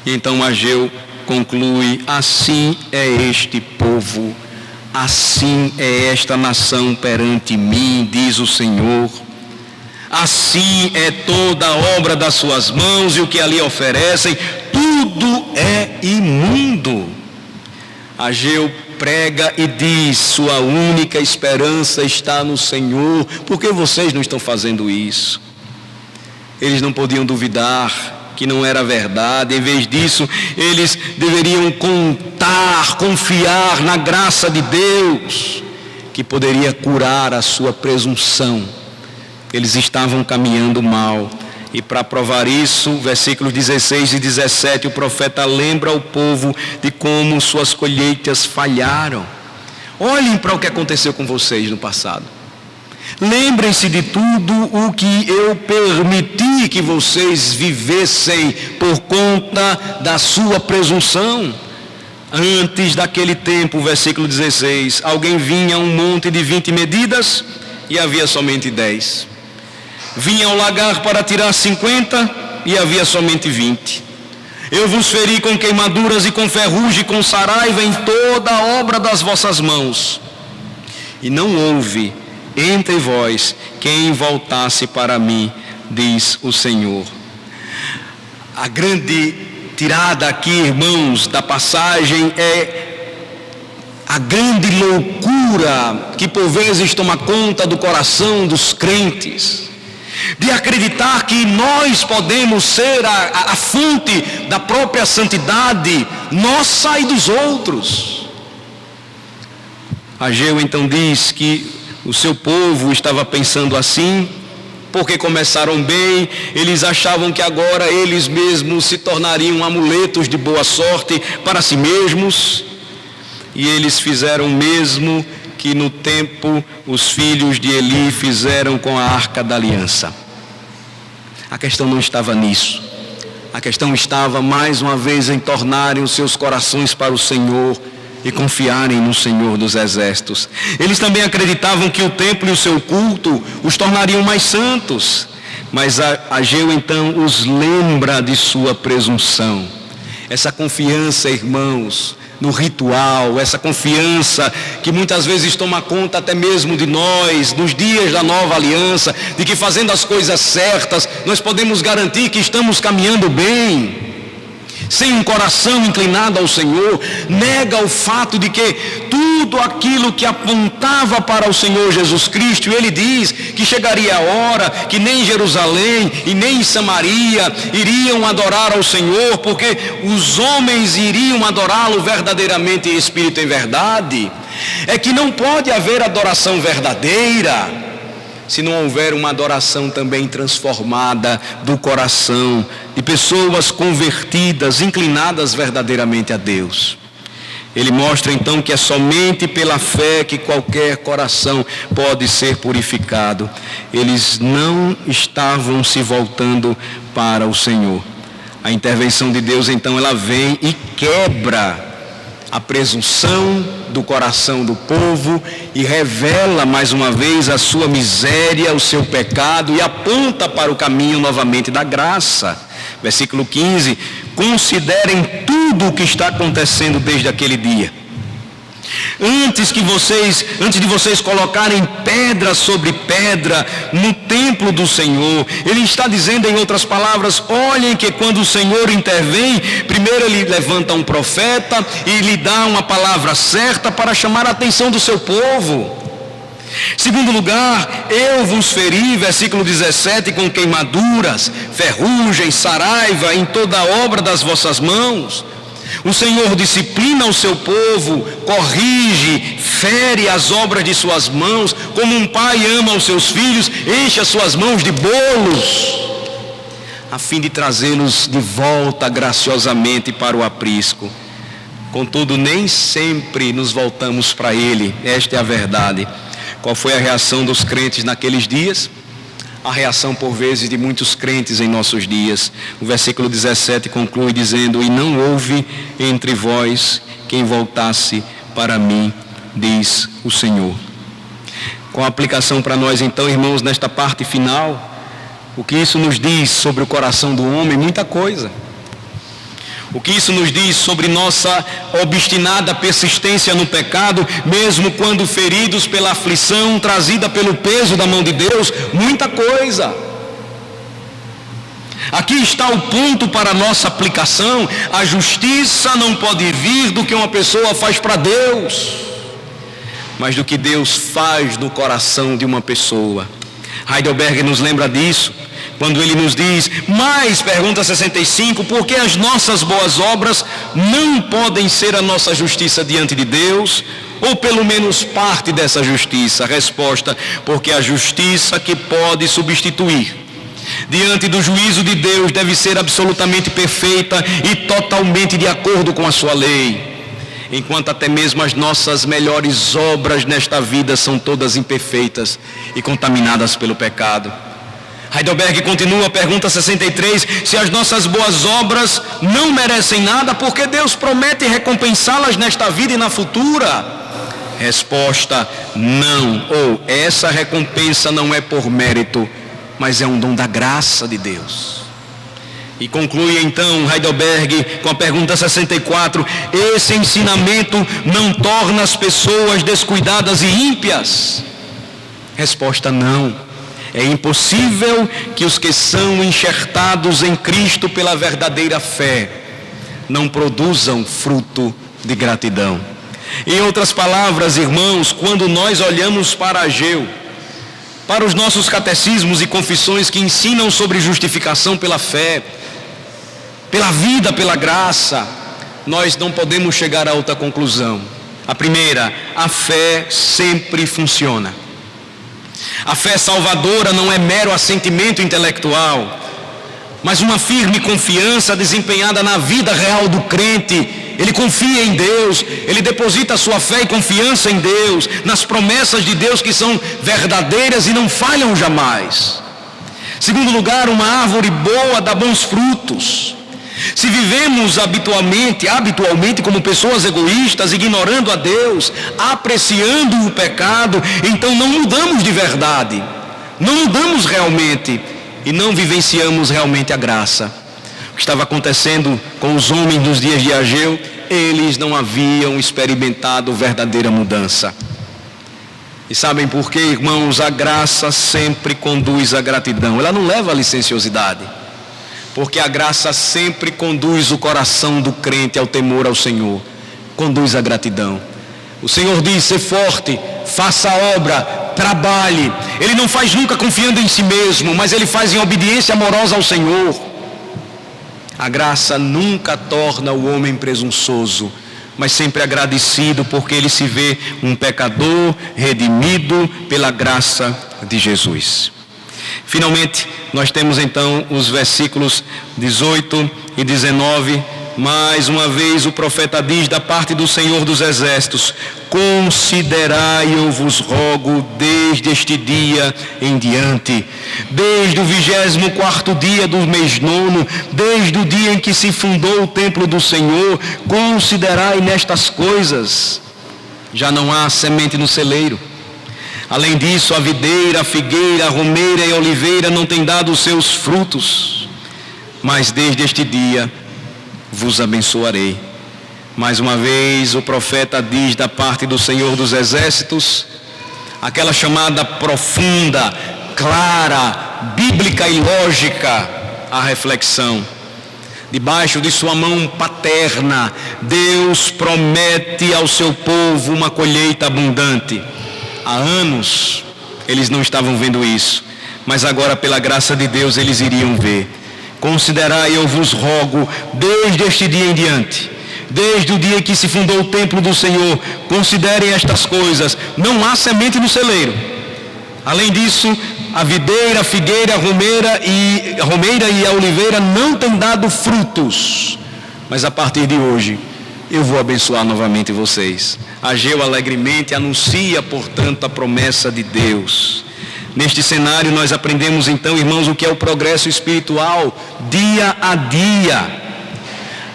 E então Ageu conclui: assim é este povo, assim é esta nação perante mim, diz o Senhor. Assim é toda a obra das suas mãos, e o que ali oferecem, tudo é imundo. Ageu prega e diz: sua única esperança está no Senhor. Por que vocês não estão fazendo isso? Eles não podiam duvidar que não era verdade. Em vez disso, eles deveriam confiar na graça de Deus, que poderia curar a sua presunção. Eles estavam caminhando mal. E para provar isso, versículos 16 e 17, o profeta lembra ao povo de como suas colheitas falharam. Olhem para o que aconteceu com vocês no passado. Lembrem-se de tudo o que eu permiti que vocês vivessem por conta da sua presunção. Antes daquele tempo, versículo 16, alguém vinha a um monte de 20 medidas e havia somente 10. Vinha ao lagar para tirar 50 e havia somente 20. Eu vos feri com queimaduras e com ferrugem e com saraiva em toda a obra das vossas mãos. E não houve entre vós quem voltasse para mim, diz o Senhor. A grande tirada aqui, irmãos, da passagem é a grande loucura que por vezes toma conta do coração dos crentes, de acreditar que nós podemos ser a fonte da própria santidade nossa e dos outros. Ageu então diz que o seu povo estava pensando assim, porque começaram bem, eles achavam que agora eles mesmos se tornariam amuletos de boa sorte para si mesmos, e eles fizeram o mesmo que no tempo os filhos de Eli fizeram com a Arca da Aliança. A questão não estava nisso. A questão estava mais uma vez em tornarem os seus corações para o Senhor e confiarem no Senhor dos Exércitos. Eles também acreditavam que o templo e o seu culto os tornariam mais santos. Mas Ageu então os lembra de sua presunção. Essa confiança, irmãos, no ritual, essa confiança que muitas vezes toma conta até mesmo de nós, nos dias da nova aliança, de que fazendo as coisas certas, nós podemos garantir que estamos caminhando bem. Sem um coração inclinado ao Senhor, nega o fato de que tudo aquilo que apontava para o Senhor Jesus Cristo, ele diz que chegaria a hora que nem em Jerusalém e nem em Samaria iriam adorar ao Senhor, porque os homens iriam adorá-lo verdadeiramente em espírito e em verdade. É que não pode haver adoração verdadeira se não houver uma adoração também transformada do coração, de pessoas convertidas, inclinadas verdadeiramente a Deus. Ele mostra então que é somente pela fé que qualquer coração pode ser purificado. Eles não estavam se voltando para o Senhor. A intervenção de Deus então ela vem e quebra a presunção do coração do povo e revela mais uma vez a sua miséria, o seu pecado, e aponta para o caminho novamente da graça. Versículo 15: considerem tudo o que está acontecendo desde aquele dia. Antes de vocês colocarem pedra sobre pedra no templo do Senhor, ele está dizendo em outras palavras, olhem que quando o Senhor intervém, primeiro ele levanta um profeta e lhe dá uma palavra certa para chamar a atenção do seu povo. Segundo lugar, eu vos feri, versículo 17, com queimaduras, ferrugem, saraiva em toda a obra das vossas mãos. O Senhor disciplina o seu povo, corrige, fere as obras de suas mãos, como um pai ama os seus filhos, enche as suas mãos de bolos, a fim de trazê-los de volta graciosamente para o aprisco. Contudo, nem sempre nos voltamos para Ele, esta é a verdade. Qual foi a reação dos crentes naqueles dias? A reação por vezes de muitos crentes em nossos dias. O versículo 17 conclui dizendo, e não houve entre vós quem voltasse para mim, diz o Senhor. Com a aplicação para nós então, irmãos, nesta parte final, o que isso nos diz sobre o coração do homem? Muita coisa. O que isso nos diz sobre nossa obstinada persistência no pecado, mesmo quando feridos pela aflição trazida pelo peso da mão de Deus? Muita coisa. Aqui está o ponto para a nossa aplicação. A justiça não pode vir do que uma pessoa faz para Deus, mas do que Deus faz no coração de uma pessoa. Heidelberg nos lembra disso, quando ele nos diz, mas, pergunta 65, por que as nossas boas obras não podem ser a nossa justiça diante de Deus? Ou pelo menos parte dessa justiça? Resposta, porque a justiça que pode substituir diante do juízo de Deus deve ser absolutamente perfeita e totalmente de acordo com a sua lei. Enquanto até mesmo as nossas melhores obras nesta vida são todas imperfeitas e contaminadas pelo pecado. Heidelberg continua, pergunta 63, se as nossas boas obras não merecem nada, por que Deus promete recompensá-las nesta vida e na futura? Resposta, não, ou essa recompensa não é por mérito, mas é um dom da graça de Deus. E conclui então Heidelberg com a pergunta 64, esse ensinamento não torna as pessoas descuidadas e ímpias? Resposta, não. É impossível que os que são enxertados em Cristo pela verdadeira fé não produzam fruto de gratidão. Em outras palavras, irmãos, quando nós olhamos para Ageu, para os nossos catecismos e confissões que ensinam sobre justificação pela fé, pela vida, pela graça, nós não podemos chegar a outra conclusão. A primeira, a fé sempre funciona. A fé salvadora não é mero assentimento intelectual, mas uma firme confiança desempenhada na vida real do crente. Ele confia em Deus, ele deposita a sua fé e confiança em Deus, nas promessas de Deus que são verdadeiras e não falham jamais. Segundo lugar, uma árvore boa dá bons frutos. Se vivemos habitualmente como pessoas egoístas, ignorando a Deus, apreciando o pecado, então não mudamos de verdade, não mudamos realmente e não vivenciamos realmente a graça. O que estava acontecendo com os homens nos dias de Ageu, eles não haviam experimentado verdadeira mudança. E sabem por quê, irmãos? A graça sempre conduz à gratidão, ela não leva à licenciosidade. Porque a graça sempre conduz o coração do crente ao temor ao Senhor, conduz à gratidão. O Senhor diz, ser forte, faça a obra, trabalhe. Ele não faz nunca confiando em si mesmo, mas ele faz em obediência amorosa ao Senhor. A graça nunca torna o homem presunçoso, mas sempre agradecido, porque ele se vê um pecador redimido pela graça de Jesus. Finalmente, nós temos então os versículos 18 e 19. Mais uma vez o profeta diz da parte do Senhor dos Exércitos: considerai, eu vos rogo, desde este dia em diante, desde o 24º dia do mês 9, desde o dia em que se fundou o templo do Senhor, considerai nestas coisas. Já não há semente no celeiro. Além disso, a videira, a figueira, a romeira e a oliveira não têm dado os seus frutos. Mas desde este dia vos abençoarei. Mais uma vez o profeta diz da parte do Senhor dos Exércitos, aquela chamada profunda, clara, bíblica e lógica, a reflexão. Debaixo de sua mão paterna, Deus promete ao seu povo uma colheita abundante. Há anos eles não estavam vendo isso, mas agora pela graça de Deus eles iriam ver. Considerai, eu vos rogo, desde este dia em diante, desde o dia que se fundou o templo do Senhor, considerem estas coisas. Não há semente no celeiro. Além disso, a videira, a figueira, a romeira e a oliveira não têm dado frutos. Mas a partir de hoje, eu vou abençoar novamente vocês. Ageu alegremente anuncia, portanto, a promessa de Deus. Neste cenário nós aprendemos então, irmãos, o que é o progresso espiritual dia a dia.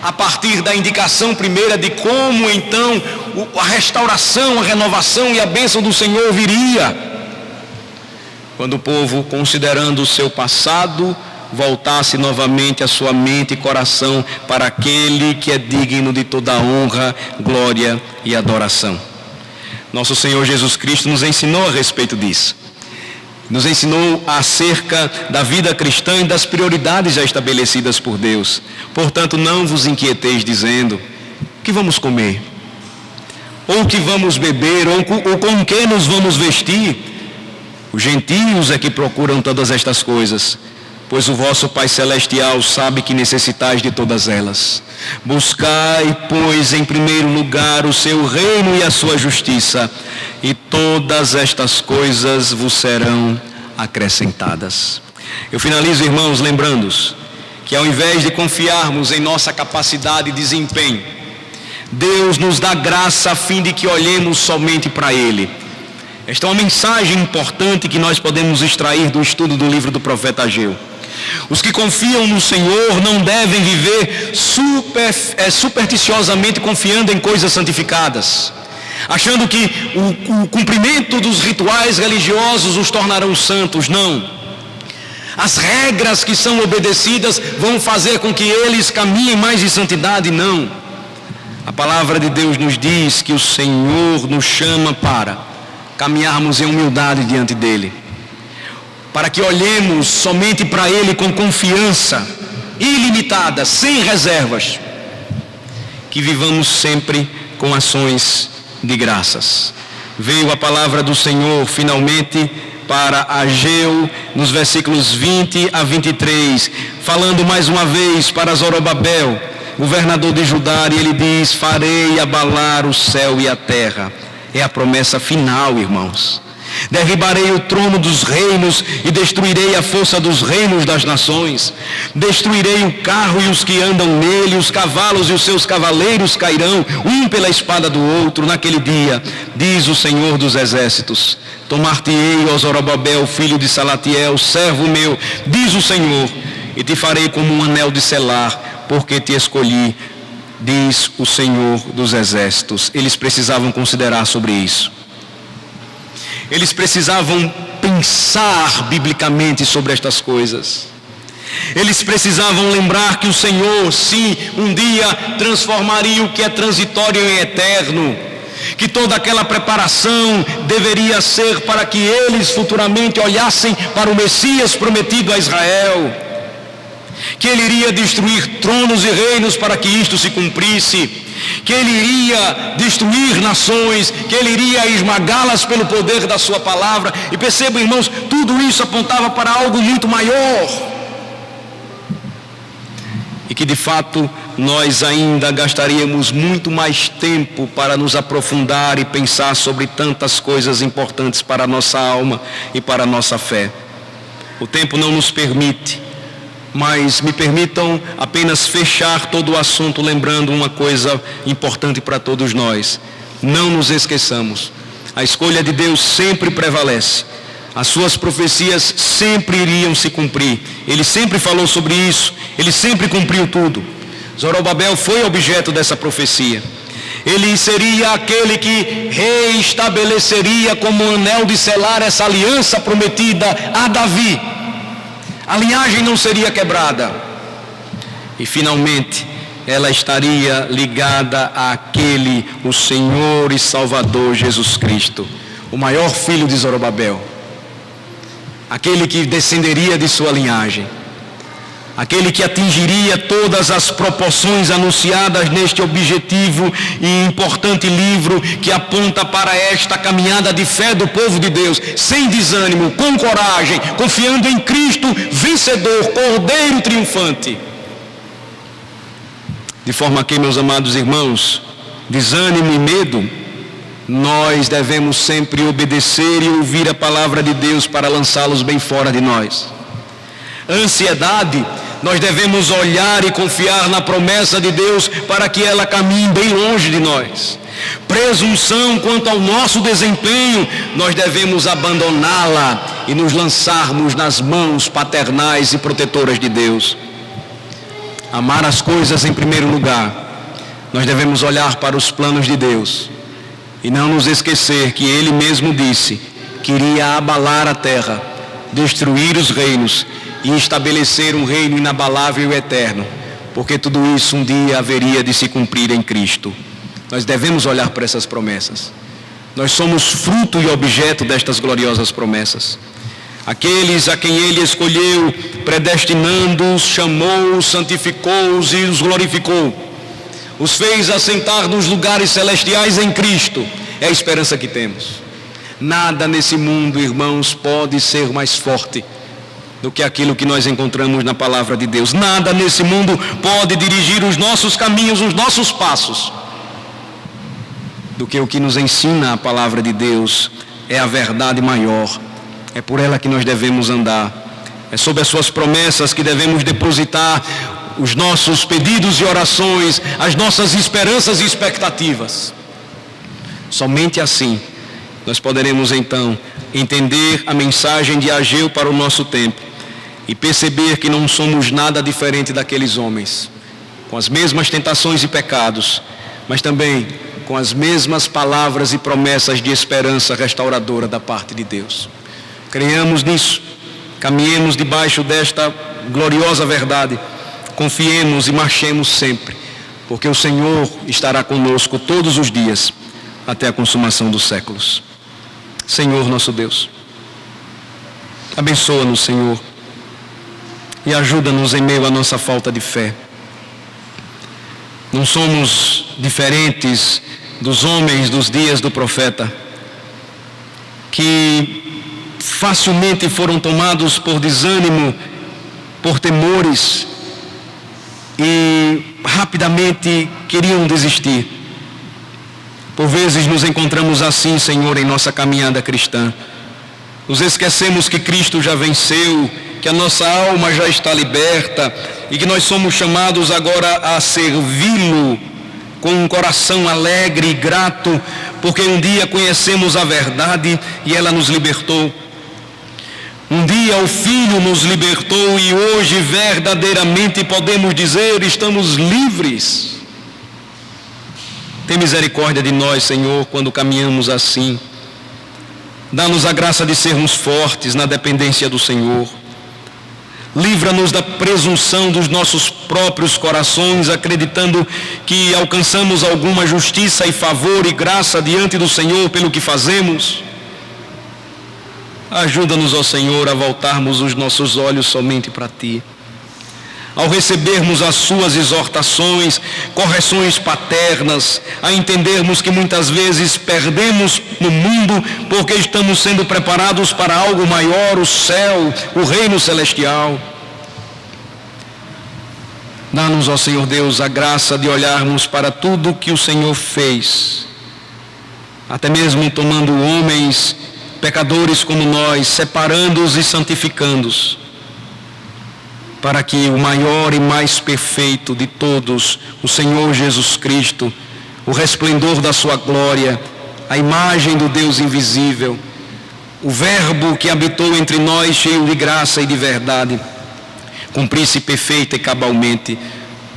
A partir da indicação primeira de como então a restauração, a renovação e a bênção do Senhor viria. Quando o povo, considerando o seu passado, voltasse novamente a sua mente e coração para aquele que é digno de toda a honra, glória e adoração. Nosso Senhor Jesus Cristo nos ensinou a respeito disso. Nos ensinou acerca da vida cristã e das prioridades já estabelecidas por Deus. Portanto, não vos inquieteis dizendo: o que vamos comer? Ou o que vamos beber? Ou com que nos vamos vestir? Os gentios é que procuram todas estas coisas, pois o vosso Pai Celestial sabe que necessitais de todas elas. Buscai, pois, em primeiro lugar o seu reino e a sua justiça, e todas estas coisas vos serão acrescentadas. Eu finalizo, irmãos, lembrando-os que ao invés de confiarmos em nossa capacidade e desempenho, Deus nos dá graça a fim de que olhemos somente para Ele. Esta é uma mensagem importante que nós podemos extrair do estudo do livro do profeta Ageu. Os que confiam no Senhor não devem viver supersticiosamente confiando em coisas santificadas, achando que o cumprimento dos rituais religiosos os tornarão santos. Não. As regras que são obedecidas vão fazer com que eles caminhem mais em santidade. Não. A palavra de Deus nos diz que o Senhor nos chama para caminharmos em humildade diante dEle, para que olhemos somente para Ele com confiança ilimitada, sem reservas, que vivamos sempre com ações de graças. Veio a palavra do Senhor finalmente para Ageu nos versículos 20 a 23, falando mais uma vez para Zorobabel, governador de Judá, e ele diz: farei abalar o céu e a terra. É a promessa final, irmãos. Derribarei o trono dos reinos e destruirei a força dos reinos das nações. Destruirei o carro e os que andam nele, os cavalos e os seus cavaleiros cairão, um pela espada do outro. Naquele dia, diz o Senhor dos Exércitos: tomar-te-ei, ó Zorobabel, filho de Salatiel, servo meu, diz o Senhor, e te farei como um anel de selar, porque te escolhi, diz o Senhor dos Exércitos. Eles precisavam considerar sobre isso. Eles precisavam pensar biblicamente sobre estas coisas. Eles precisavam lembrar que o Senhor, sim, um dia transformaria o que é transitório em eterno. Que toda aquela preparação deveria ser para que eles futuramente olhassem para o Messias prometido a Israel. Que ele iria destruir tronos e reinos para que isto se cumprisse, que ele iria destruir nações, que ele iria esmagá-las pelo poder da sua palavra. E percebam, irmãos, tudo isso apontava para algo muito maior. E que de fato nós ainda gastaríamos muito mais tempo para nos aprofundar e pensar sobre tantas coisas importantes para a nossa alma e para a nossa fé. O tempo não nos permite, mas me permitam apenas fechar todo o assunto lembrando uma coisa importante para todos nós. Não nos esqueçamos, a escolha de Deus sempre prevalece. As suas profecias sempre iriam se cumprir. Ele sempre falou sobre isso, ele sempre cumpriu tudo. Zorobabel foi objeto dessa profecia. Ele seria aquele que reestabeleceria como um anel de selar essa aliança prometida a Davi. A linhagem não seria quebrada. E finalmente, ela estaria ligada àquele, o Senhor e Salvador Jesus Cristo, o maior filho de Zorobabel. Aquele que descenderia de sua linhagem. Aquele que atingiria todas as proporções anunciadas neste objetivo e importante livro que aponta para esta caminhada de fé do povo de Deus, sem desânimo, com coragem, confiando em Cristo, vencedor, Cordeiro triunfante. De forma que, meus amados irmãos, desânimo e medo, nós devemos sempre obedecer e ouvir a palavra de Deus para lançá-los bem fora de nós. Ansiedade, nós devemos olhar e confiar na promessa de Deus para que ela caminhe bem longe de nós. Presunção quanto ao nosso desempenho, nós devemos abandoná-la e nos lançarmos nas mãos paternais e protetoras de Deus. Amar as coisas em primeiro lugar, nós devemos olhar para os planos de Deus e não nos esquecer que Ele mesmo disse que iria abalar a terra, destruir os reinos e estabelecer um reino inabalável e eterno, porque tudo isso um dia haveria de se cumprir em Cristo. Nós devemos olhar para essas promessas. Nós somos fruto e objeto destas gloriosas promessas. Aqueles a quem Ele escolheu, predestinando-os, chamou-os, santificou-os e os glorificou. Os fez assentar nos lugares celestiais em Cristo. É a esperança que temos. Nada nesse mundo, irmãos, pode ser mais forte do que aquilo que nós encontramos na palavra de Deus. Nada nesse mundo pode dirigir os nossos caminhos, os nossos passos, do que o que nos ensina a palavra de Deus. É a verdade maior. É por ela que nós devemos andar. É sobre as suas promessas que devemos depositar os nossos pedidos e orações, as nossas esperanças e expectativas. Somente assim nós poderemos então entender a mensagem de Ageu para o nosso tempo e perceber que não somos nada diferente daqueles homens, com as mesmas tentações e pecados, mas também com as mesmas palavras e promessas de esperança restauradora da parte de Deus. Creiamos nisso, caminhemos debaixo desta gloriosa verdade, confiemos e marchemos sempre, porque o Senhor estará conosco todos os dias, até a consumação dos séculos. Senhor nosso Deus, abençoa-nos, Senhor, e ajuda-nos em meio à nossa falta de fé. Não somos diferentes dos homens dos dias do profeta, que facilmente foram tomados por desânimo, por temores, e rapidamente queriam desistir. Por vezes nos encontramos assim, Senhor, em nossa caminhada cristã. Nos esquecemos que Cristo já venceu, que a nossa alma já está liberta e que nós somos chamados agora a servi-lo com um coração alegre e grato, porque um dia conhecemos a verdade e ela nos libertou. Um dia o Filho nos libertou e hoje verdadeiramente podemos dizer, estamos livres. Tem misericórdia de nós, Senhor, quando caminhamos assim. Dá-nos a graça de sermos fortes na dependência do Senhor. Livra-nos da presunção dos nossos próprios corações, acreditando que alcançamos alguma justiça e favor e graça diante do Senhor pelo que fazemos. Ajuda-nos, ó Senhor, a voltarmos os nossos olhos somente para Ti. Ao recebermos as Suas exortações, correções paternas, a entendermos que muitas vezes perdemos no mundo porque estamos sendo preparados para algo maior, o céu, o reino celestial. Dá-nos, ó Senhor Deus, a graça de olharmos para tudo que o Senhor fez, até mesmo tomando homens pecadores como nós, separando-os e santificando-os, para que o maior e mais perfeito de todos, o Senhor Jesus Cristo, o resplendor da sua glória, a imagem do Deus invisível, o Verbo que habitou entre nós, cheio de graça e de verdade, cumprisse perfeita e cabalmente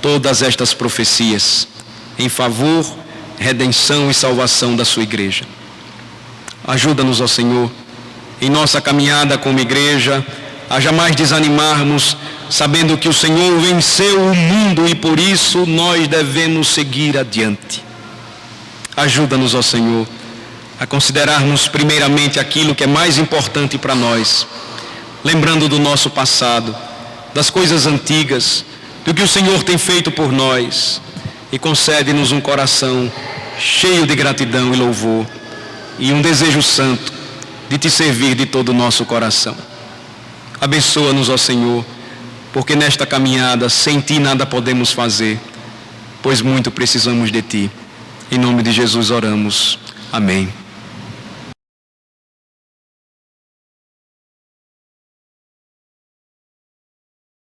todas estas profecias em favor, redenção e salvação da sua igreja. Ajuda-nos, ó Senhor, em nossa caminhada como igreja, a jamais desanimarmos, sabendo que o Senhor venceu o mundo e por isso nós devemos seguir adiante. Ajuda-nos, ó Senhor, a considerarmos primeiramente aquilo que é mais importante para nós, lembrando do nosso passado, das coisas antigas, do que o Senhor tem feito por nós, e concede-nos um coração cheio de gratidão e louvor, e um desejo santo de te servir de todo o nosso coração. Abençoa-nos, ó Senhor, porque nesta caminhada sem ti nada podemos fazer, pois muito precisamos de ti. Em nome de Jesus oramos. Amém.